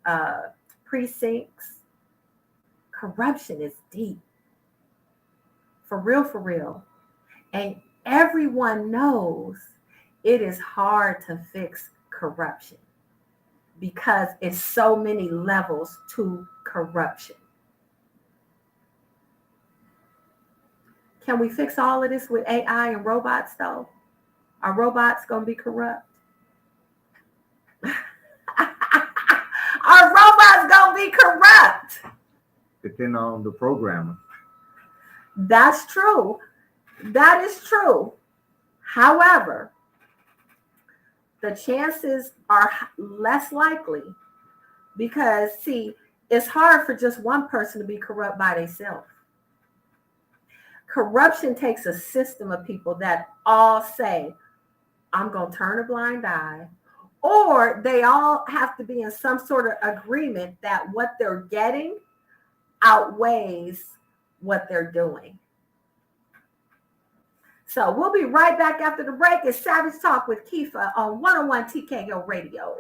precincts. Corruption is deep. For real. And everyone knows it is hard to fix corruption because it's so many levels to corruption. Can we fix all of this with AI and robots though? Are robots going to be corrupt? Are robots going to be corrupt? Depending on the programmer. That's true. That is true. However, the chances are less likely because, see, it's hard for just one person to be corrupt by themselves. Corruption takes a system of people that all say, I'm going to turn a blind eye, or they all have to be in some sort of agreement that what they're getting outweighs what they're doing. So we'll be right back after the break. It's Savage Talk with Keefa on 101 TKO Radio.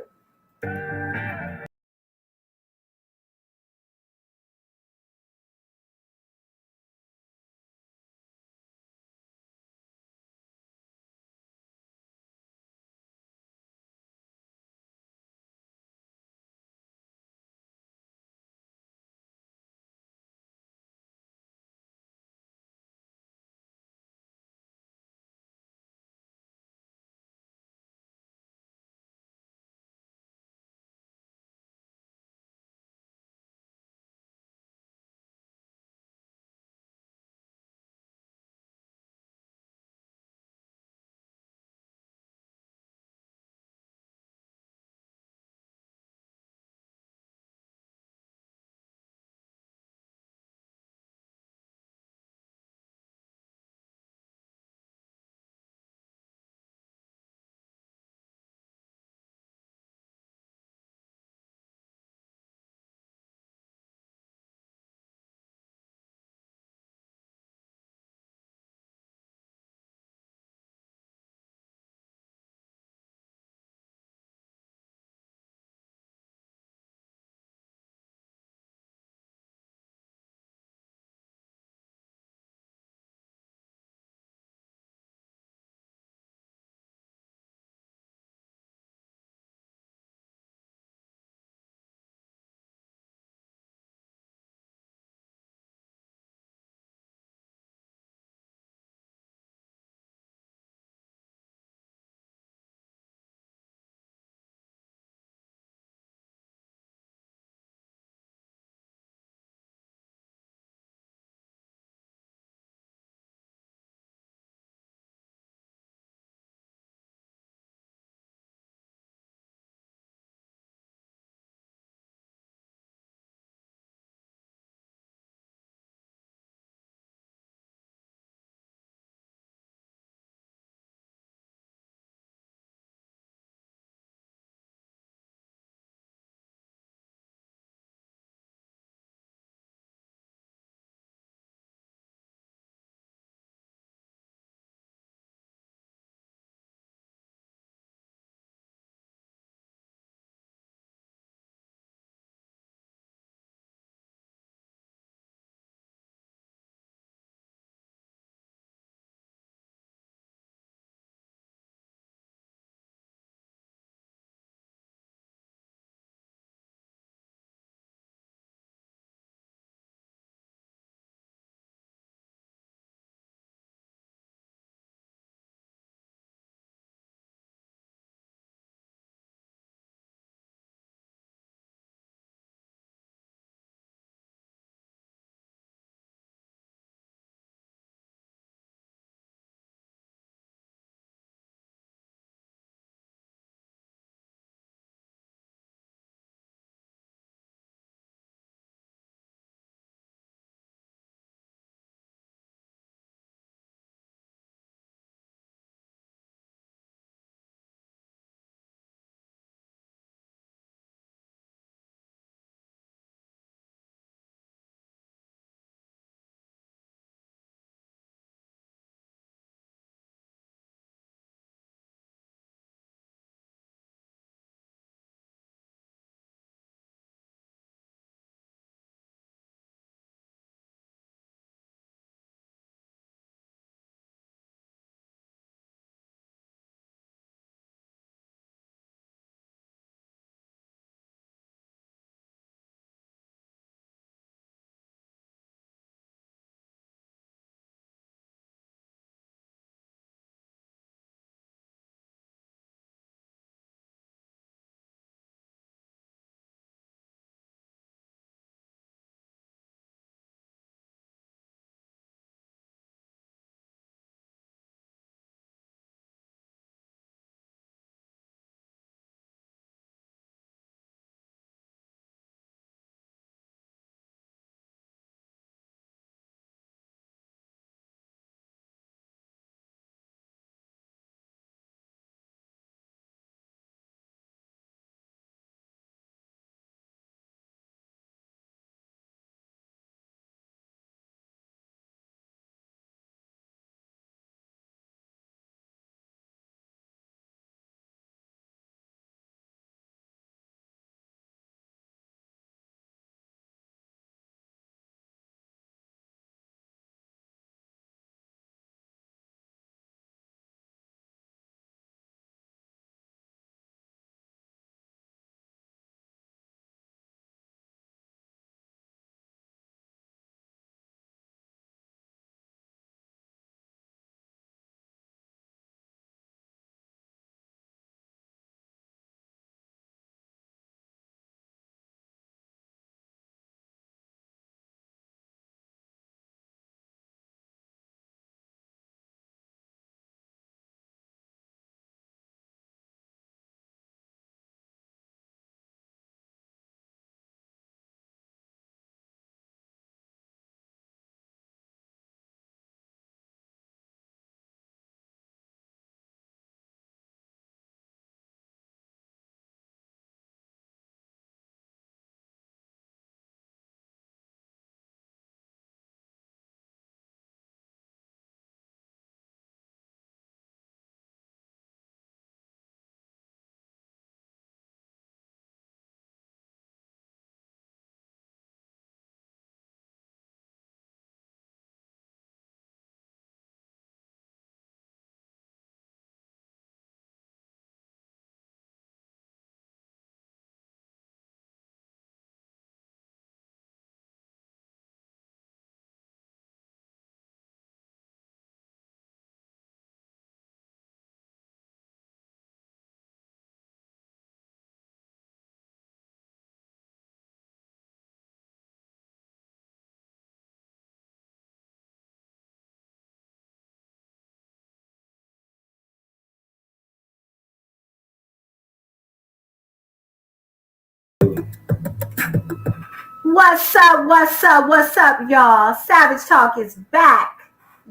What's up? What's up? What's up, y'all? Savage Talk is back.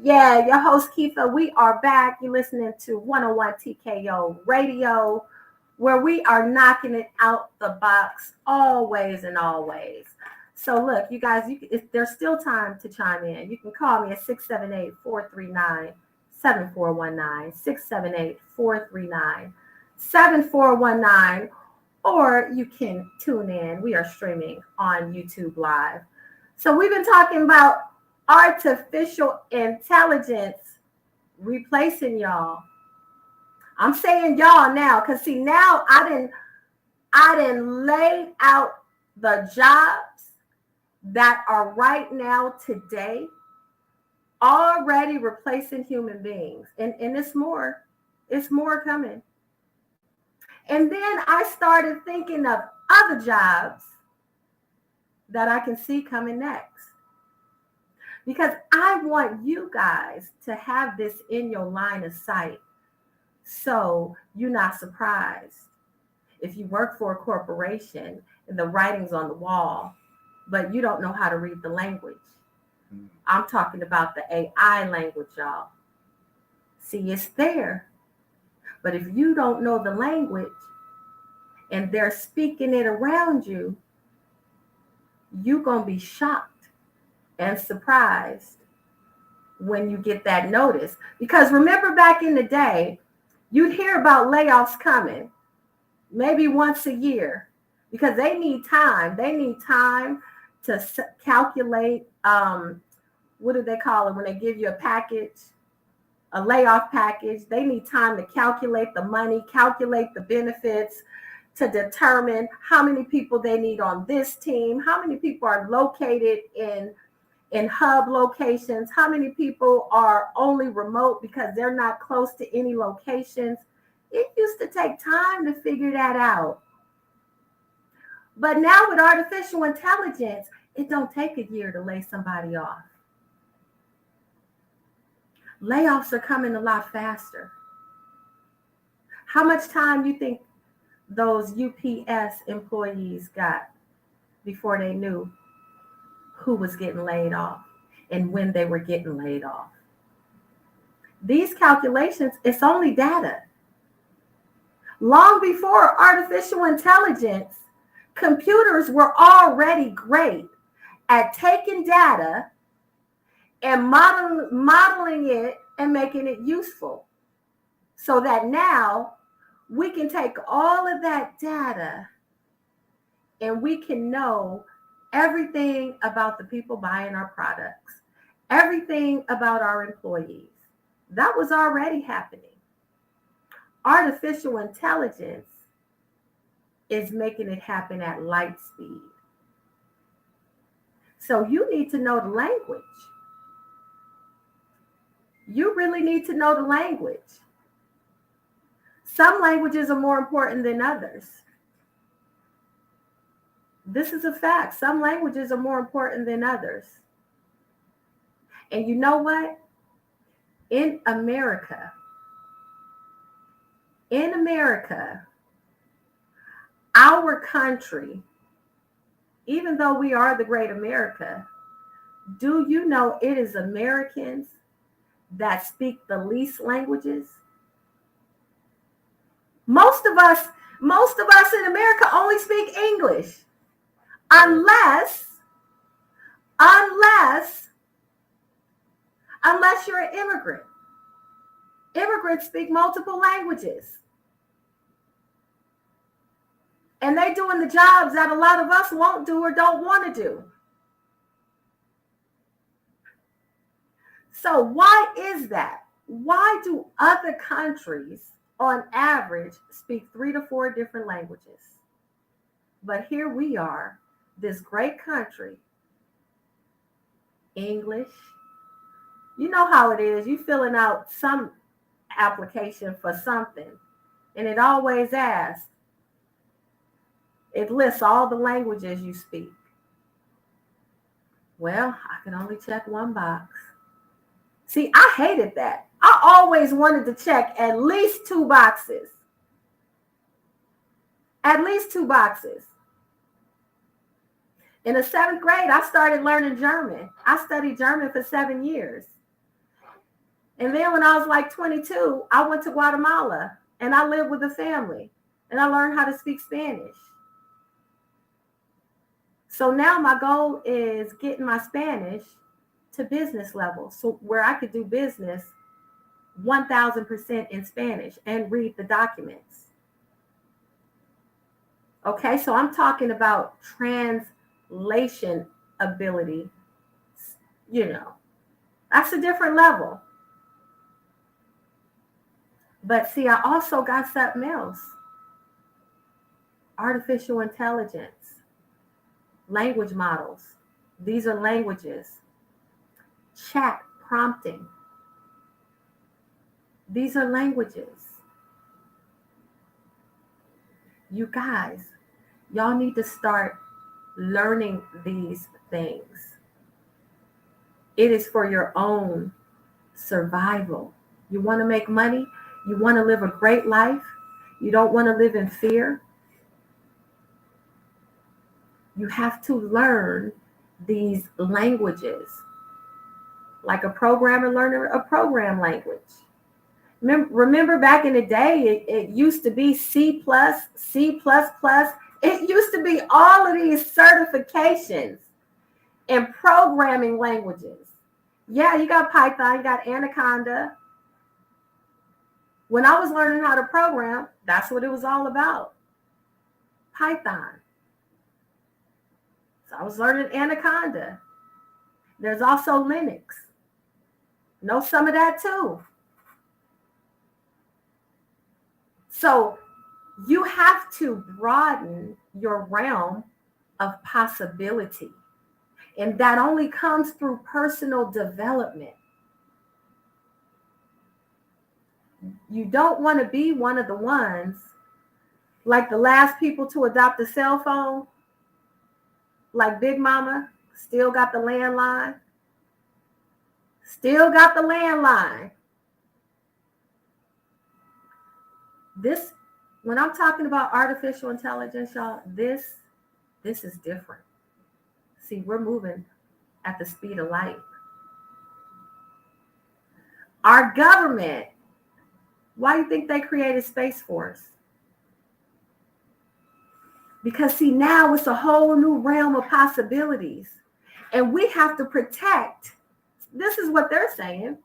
Yeah, your host Keefa. We are back. You're listening to 101 TKO Radio, where we are knocking it out the box always and always. So look, you guys, there's still time to chime in. You can call me at 678-439-7419, 678-439-7419. Or you can tune in. We are streaming on YouTube Live. So we've been talking about artificial intelligence replacing y'all. I'm saying y'all now, because see, now I didn't lay out the jobs that are right now today already replacing human beings. And it's more coming. And then I started thinking of other jobs that I can see coming next. Because I want you guys to have this in your line of sight so you're not surprised if you work for a corporation and the writing's on the wall, but you don't know how to read the language. I'm talking about the AI language, y'all. See, it's there. But if you don't know the language and they're speaking it around you, you're going to be shocked and surprised when you get that notice. Because remember back in the day, you'd hear about layoffs coming maybe once a year because they need time. They need time to calculate, what do they call it when they give you a package, a layoff package? They need time to calculate the money, calculate the benefits, to determine how many people they need on this team, how many people are located in hub locations, how many people are only remote because they're not close to any locations. It used to take time to figure that out. But now with artificial intelligence, it don't take a year to lay somebody off. Layoffs are coming a lot faster. How much time do you think those UPS employees got before they knew who was getting laid off and when they were getting laid off? These calculations, it's only data. Long before artificial intelligence, computers were already great at taking data and modeling it and making it useful, so that now we can take all of that data and we can know everything about the people buying our products, everything about our employees. That was already happening. Artificial intelligence is making it happen at light speed. So you need to know the language. You really need to know the language. Some languages are more important than others. This is a fact. Some languages are more important than others. And you know what? In America, our country, even though we are the great America, do you know it is Americans that speak the least languages? Most of us in America only speak English. Unless you're an immigrant. Immigrants speak multiple languages. And they're doing the jobs that a lot of us won't do or don't want to do. So why is that? Why do other countries, on average, speak 3 to 4 different languages? But here we are, this great country, English. You know how it is. You filling out some application for something, and it always asks. It lists all the languages you speak. Well, I can only check one box. See, I hated that. I always wanted to check at least 2 boxes. At least 2 boxes. In the 7th grade, I started learning German. I studied German for 7 years. And then when I was like 22, I went to Guatemala and I lived with a family and I learned how to speak Spanish. So now my goal is getting my Spanish to business level, so where I could do business 1000% in Spanish and read the documents. Okay, so I'm talking about translation ability. That's a different level. But see, I also got something else. Artificial intelligence, language models. These are languages. Chat prompting. These are languages. You guys, y'all need to start learning these things. It is for your own survival. You want to make money? You want to live a great life? You don't want to live in fear? You have to learn these languages. Like a programmer learning a program language. Remember back in the day, it used to be C++, C++. It used to be all of these certifications in programming languages. Yeah, you got Python, you got Anaconda. When I was learning how to program, that's what it was all about. Python. So I was learning Anaconda. There's also Linux. Know some of that too. So you have to broaden your realm of possibility. And that only comes through personal development. You don't want to be one of the ones, like the last people to adopt a cell phone, like Big Mama, still got the landline. Still got the landline. This, when I'm talking about artificial intelligence, y'all, this is different. See, we're moving at the speed of light. Our government, why do you think they created Space Force? Because see, now it's a whole new realm of possibilities. And we have to protect, this is what they're saying,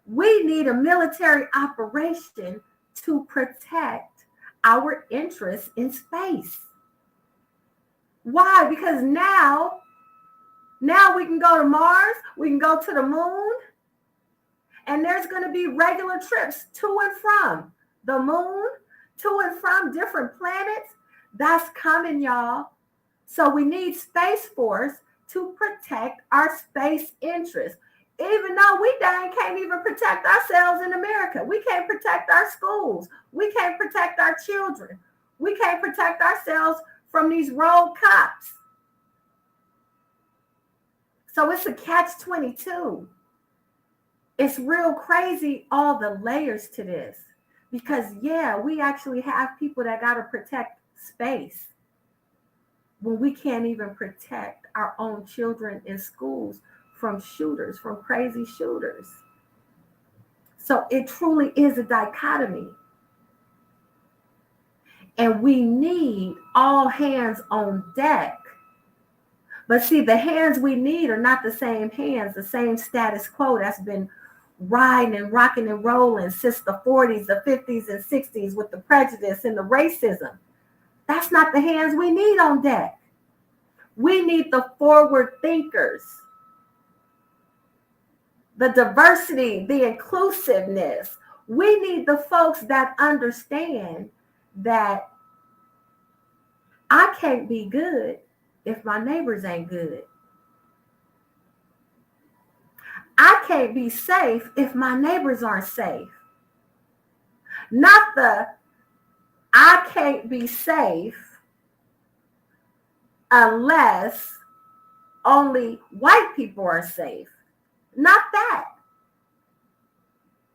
we need a military operation to protect our interests in space. Why? Because now we can go to Mars, we can go to the moon, and there's going to be regular trips to and from the moon, to and from different planets. That's coming, y'all. So we need Space Force to protect our space interests. Even though we dang can't even protect ourselves in America. We can't protect our schools. We can't protect our children. We can't protect ourselves from these rogue cops. So it's a catch-22. It's real crazy, all the layers to this. Because, yeah, we actually have people that got to protect space when we can't even protect our own children in schools from shooters, from crazy shooters. So it truly is a dichotomy. And we need all hands on deck. But see, the hands we need are not the same hands, the same status quo that's been riding and rocking and rolling since the 40s, the 50s, and 60s with the prejudice and the racism. That's not the hands we need on deck. We need the forward thinkers, the diversity, the inclusiveness. We need the folks that understand that I can't be good if my neighbors ain't good. I can't be safe if my neighbors aren't safe. Not the I can't be safe unless only white people are safe. Not that.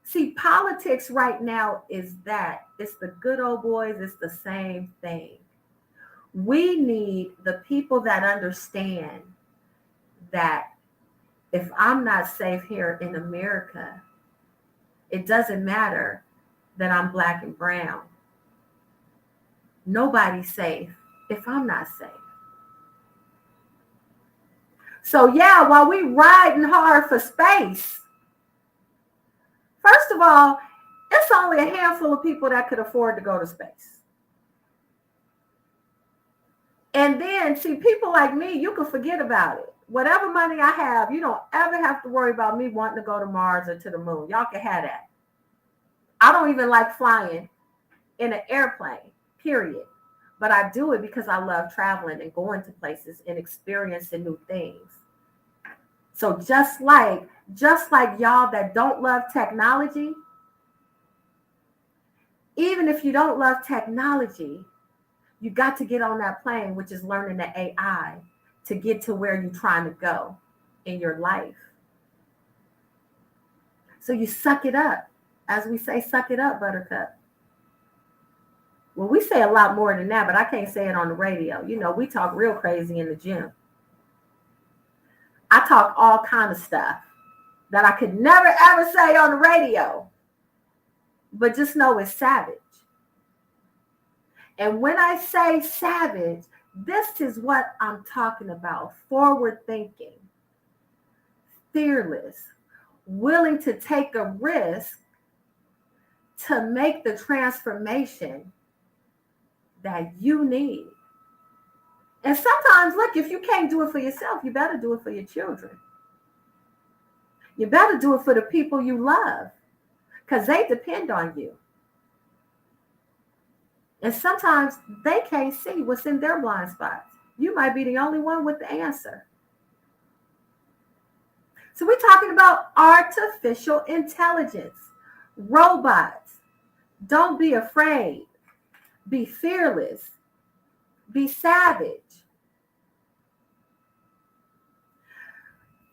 See, politics right now is that. It's the good old boys. It's the same thing. We need the people that understand that if I'm not safe here in America, it doesn't matter that I'm black and brown. Nobody's safe if I'm not safe. So yeah, while we riding hard for space, first of all, it's only a handful of people that could afford to go to space. And then, see, people like me, you can forget about it. Whatever money I have, you don't ever have to worry about me wanting to go to Mars or to the moon. Y'all can have that. I don't even like flying in an airplane, period. But I do it because I love traveling and going to places and experiencing new things. So just like y'all that don't love technology, even if you don't love technology, you got to get on that plane, which is learning the AI to get to where you're trying to go in your life. So you suck it up. As we say, suck it up, buttercup. Well, we say a lot more than that, but I can't say it on the radio. You know, we talk real crazy in the gym. I talk all kind of stuff that I could never, ever say on the radio. But just know it's savage. And when I say savage, this is what I'm talking about. Forward thinking, fearless, willing to take a risk to make the transformation that you need. And sometimes, look, if you can't do it for yourself, you better do it for your children. You better do it for the people you love because they depend on you. And sometimes they can't see what's in their blind spots. You might be the only one with the answer. So we're talking about artificial intelligence, robots. Don't be afraid. Be fearless. Be savage.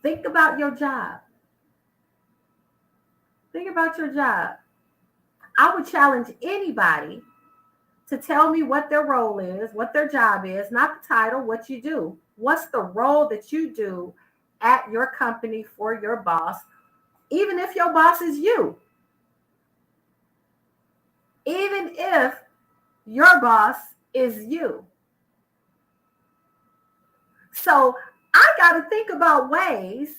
Think about your job. Think about your job. I would challenge anybody to tell me what their role is, what their job is, not the title, what you do. What's the role that you do at your company for your boss, even if your boss is you? Even if your boss is you. So I got to think about ways,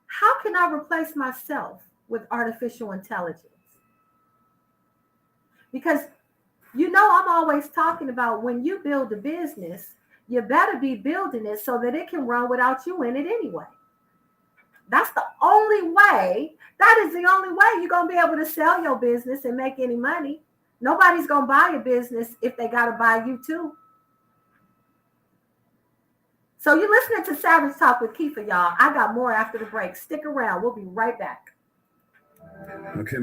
how can I replace myself with artificial intelligence? Because you know, I'm always talking about when you build a business, you better be building it so that it can run without you in it anyway. That's the only way. That is the only way you're going to be able to sell your business and make any money. Nobody's going to buy your business if they got to buy you too. So you're listening to Savage Talk with Keefa, y'all. I got more after the break. Stick around. We'll be right back. Okay.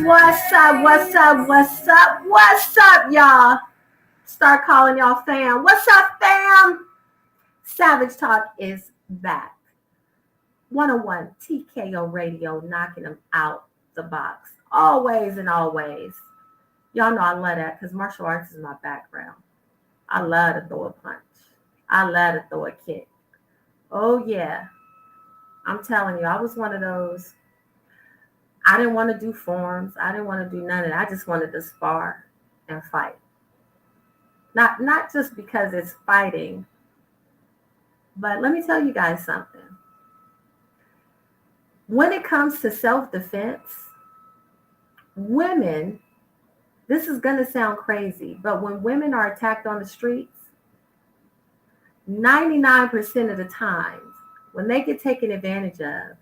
What's up? What's up? What's up? What's up, y'all? Start calling y'all fam. What's up, fam? Savage Talk is back. 101 TKO Radio, knocking them out the box. Always and always. Y'all know I love that because martial arts is my background. I love to throw a punch. I love to throw a kick. Oh, yeah. I'm telling you, I was one of those. I didn't want to do forms. I didn't want to do none of that. I just wanted to spar and fight. Not just because it's fighting, but let me tell you guys something. When it comes to self-defense, women, this is going to sound crazy, but when women are attacked on the streets, 99% of the time, when they get taken advantage of,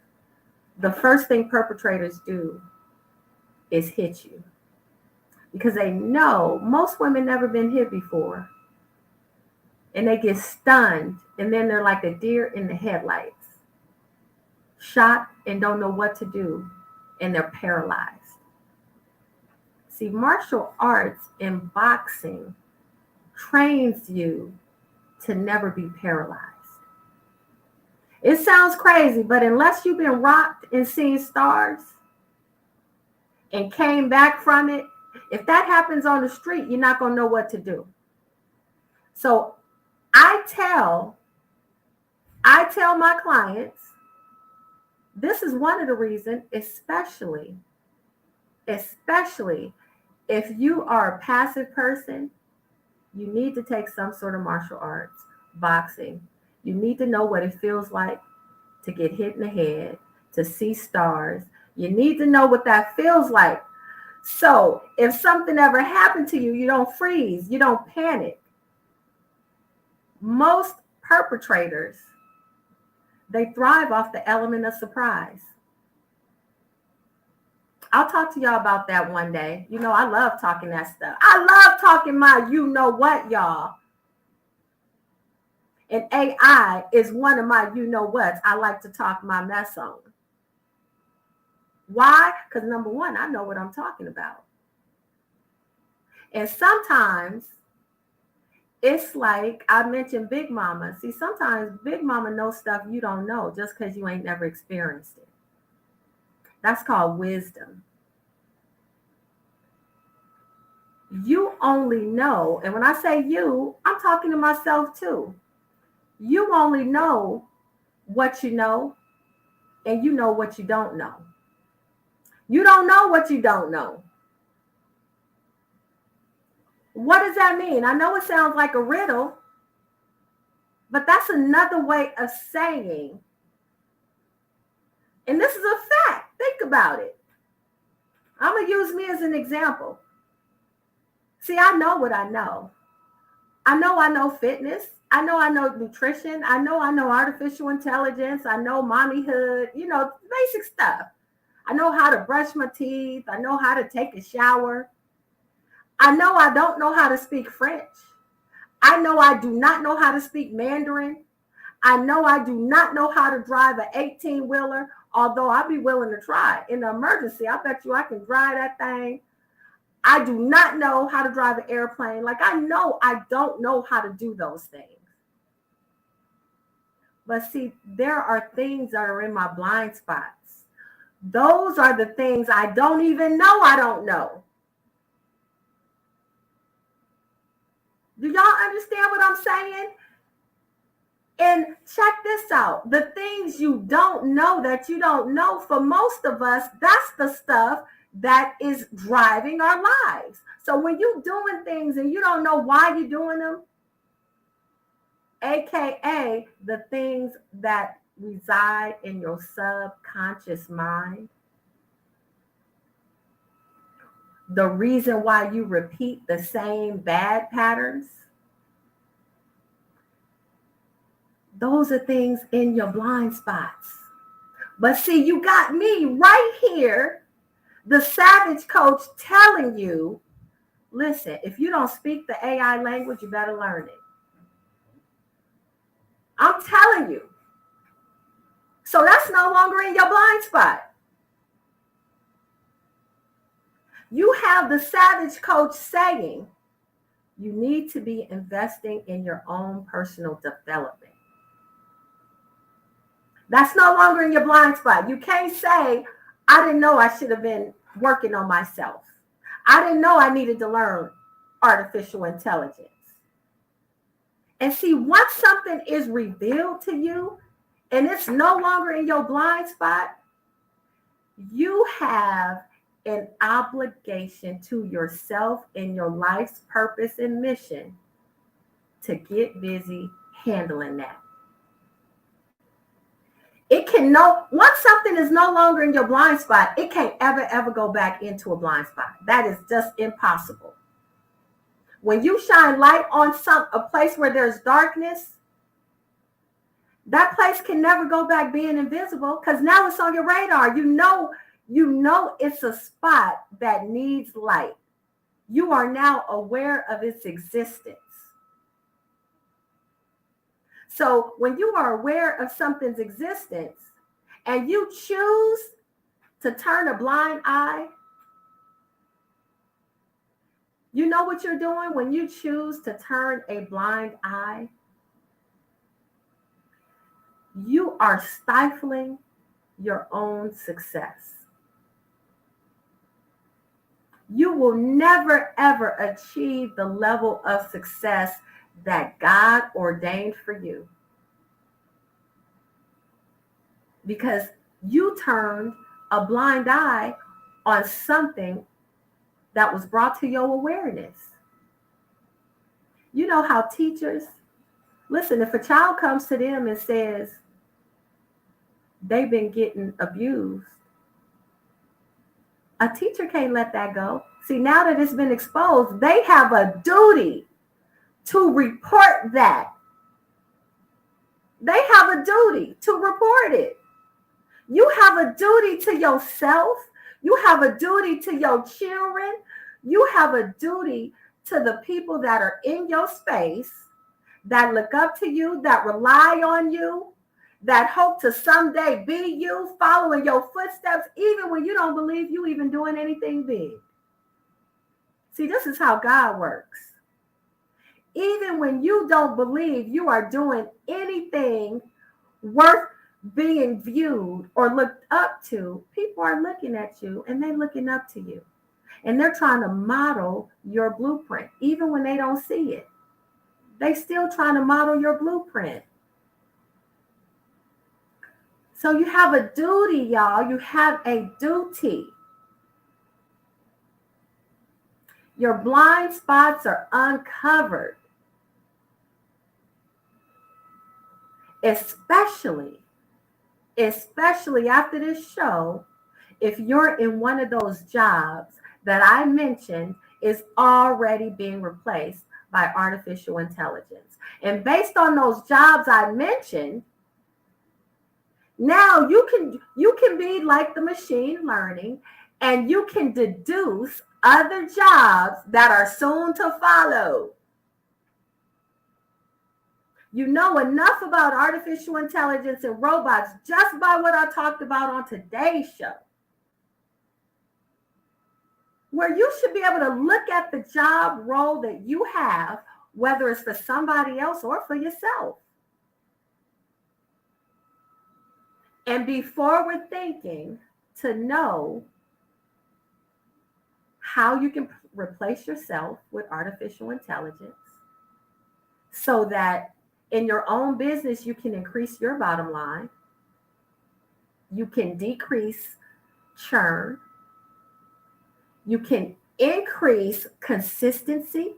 the first thing perpetrators do is hit you. Because they know most women never been hit before. And they get stunned, and then they're like a deer in the headlights. Shot and don't know what to do, and they're paralyzed. See, martial arts and boxing trains you to never be paralyzed. It sounds crazy, but unless you've been rocked and seen stars and came back from it, if that happens on the street, you're not going to know what to do. So I tell my clients, this is one of the reasons, especially if you are a passive person, you need to take some sort of martial arts, boxing. You need to know what it feels like to get hit in the head, to see stars. You need to know what that feels like. So if something ever happened to you, you don't freeze, you don't panic. Most perpetrators, they thrive off the element of surprise. I'll talk to y'all about that one day. You know, I love talking that stuff. I love talking my you know what, y'all. And AI is one of my you know whats I like to talk my mess on. Why? Because number one, I know what I'm talking about. And sometimes it's like I mentioned Big Mama. See, sometimes Big Mama knows stuff you don't know just because you ain't never experienced it. That's called wisdom. You only know, and when I say you, I'm talking to myself too. You only know what you know, and you know what you don't know. You don't know what you don't know. What does that mean? I know it sounds like a riddle, but that's another way of saying, and this is a fact, think about it. I'm going to use me as an example. See, I know what I know. I know fitness. I know nutrition. I know artificial intelligence. I know mommyhood, basic stuff. I know how to brush my teeth. I know how to take a shower. I know I don't know how to speak French. I know I do not know how to speak Mandarin. I know I do not know how to drive an 18-wheeler, although I'd be willing to try. In an emergency, I bet you I can drive that thing. I do not know how to drive an airplane. Like, I know I don't know how to do those things. But see, there are things that are in my blind spots. Those are the things I don't even know I don't know. Do y'all understand what I'm saying? And check this out. The things you don't know that you don't know, for most of us, that's the stuff that is driving our lives. So when you're doing things and you don't know why you're doing them, AKA the things that reside in your subconscious mind, the reason why you repeat the same bad patterns, those are things in your blind spots. But see, you got me right here, the Savage Coach, telling you, listen, if you don't speak the AI language, you better learn it. I'm telling you. So that's no longer in your blind spot. You have the Savage Coach saying, you need to be investing in your own personal development. That's no longer in your blind spot. You can't say, I didn't know I should have been working on myself. I didn't know I needed to learn artificial intelligence. And see, once something is revealed to you and it's no longer in your blind spot, you have an obligation to yourself and your life's purpose and mission to get busy handling that. Once something is no longer in your blind spot, it can't ever go back into a blind spot. That is just impossible. When you shine light on a place where there's darkness, that place can never go back being invisible because now it's on your radar. You know it's a spot that needs light. You are now aware of its existence. So when you are aware of something's existence and you choose to turn a blind eye, you know what you're doing when you choose to turn a blind eye? You are stifling your own success. You will never, ever achieve the level of success that God ordained for you because you turned a blind eye on something that was brought to your awareness. You know how teachers, listen, if a child comes to them and says they've been getting abused, a teacher can't let that go. See, now that it's been exposed, they have a duty to report that. They have a duty to report it. You have a duty to yourself. You have a duty to your children. You have a duty to the people that are in your space, that look up to you, that rely on you, that hope to someday be you, following your footsteps, even when you don't believe you even doing anything big. See, this is how God works. Even when you don't believe you are doing anything worth being viewed or looked up to, people are looking at you and they're looking up to you. And they're trying to model your blueprint. Even when they don't see it, they still trying to model your blueprint. So you have a duty, y'all. You have a duty. Your blind spots are uncovered. Especially after this show, if you're in one of those jobs that I mentioned is already being replaced by artificial intelligence. And based on those jobs I mentioned, now you can be like the machine learning and you can deduce other jobs that are soon to follow. You know enough about artificial intelligence and robots just by what I talked about on today's show, where you should be able to look at the job role that you have, whether it's for somebody else or for yourself, and be forward thinking to know how you can replace yourself with artificial intelligence so that in your own business, you can increase your bottom line. You can decrease churn. You can increase consistency.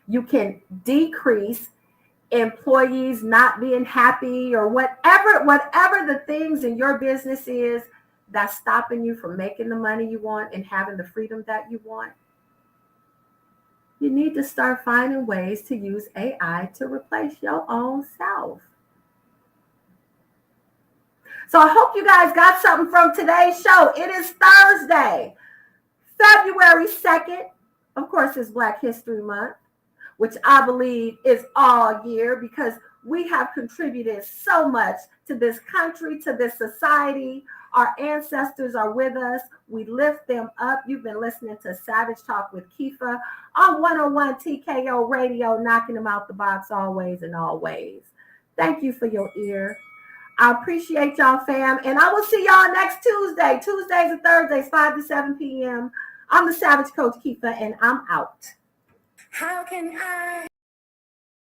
You can decrease employees not being happy or whatever the things in your business is that's stopping you from making the money you want and having the freedom that you want. You need to start finding ways to use AI to replace your own self. So I hope you guys got something from today's show. It is Thursday, February 2nd. Of course, it's Black History Month, which I believe is all year because we have contributed so much to this country, to this society. Our ancestors are with us. We lift them up. You've been listening to Savage Talk with Keefa on 101 TKO Radio, knocking them out the box always and always. Thank you for your ear. I appreciate y'all, fam. And I will see y'all next Tuesday. Tuesdays and Thursdays, 5 to 7 p.m. I'm the Savage Coach Keefa, and I'm out. How can I?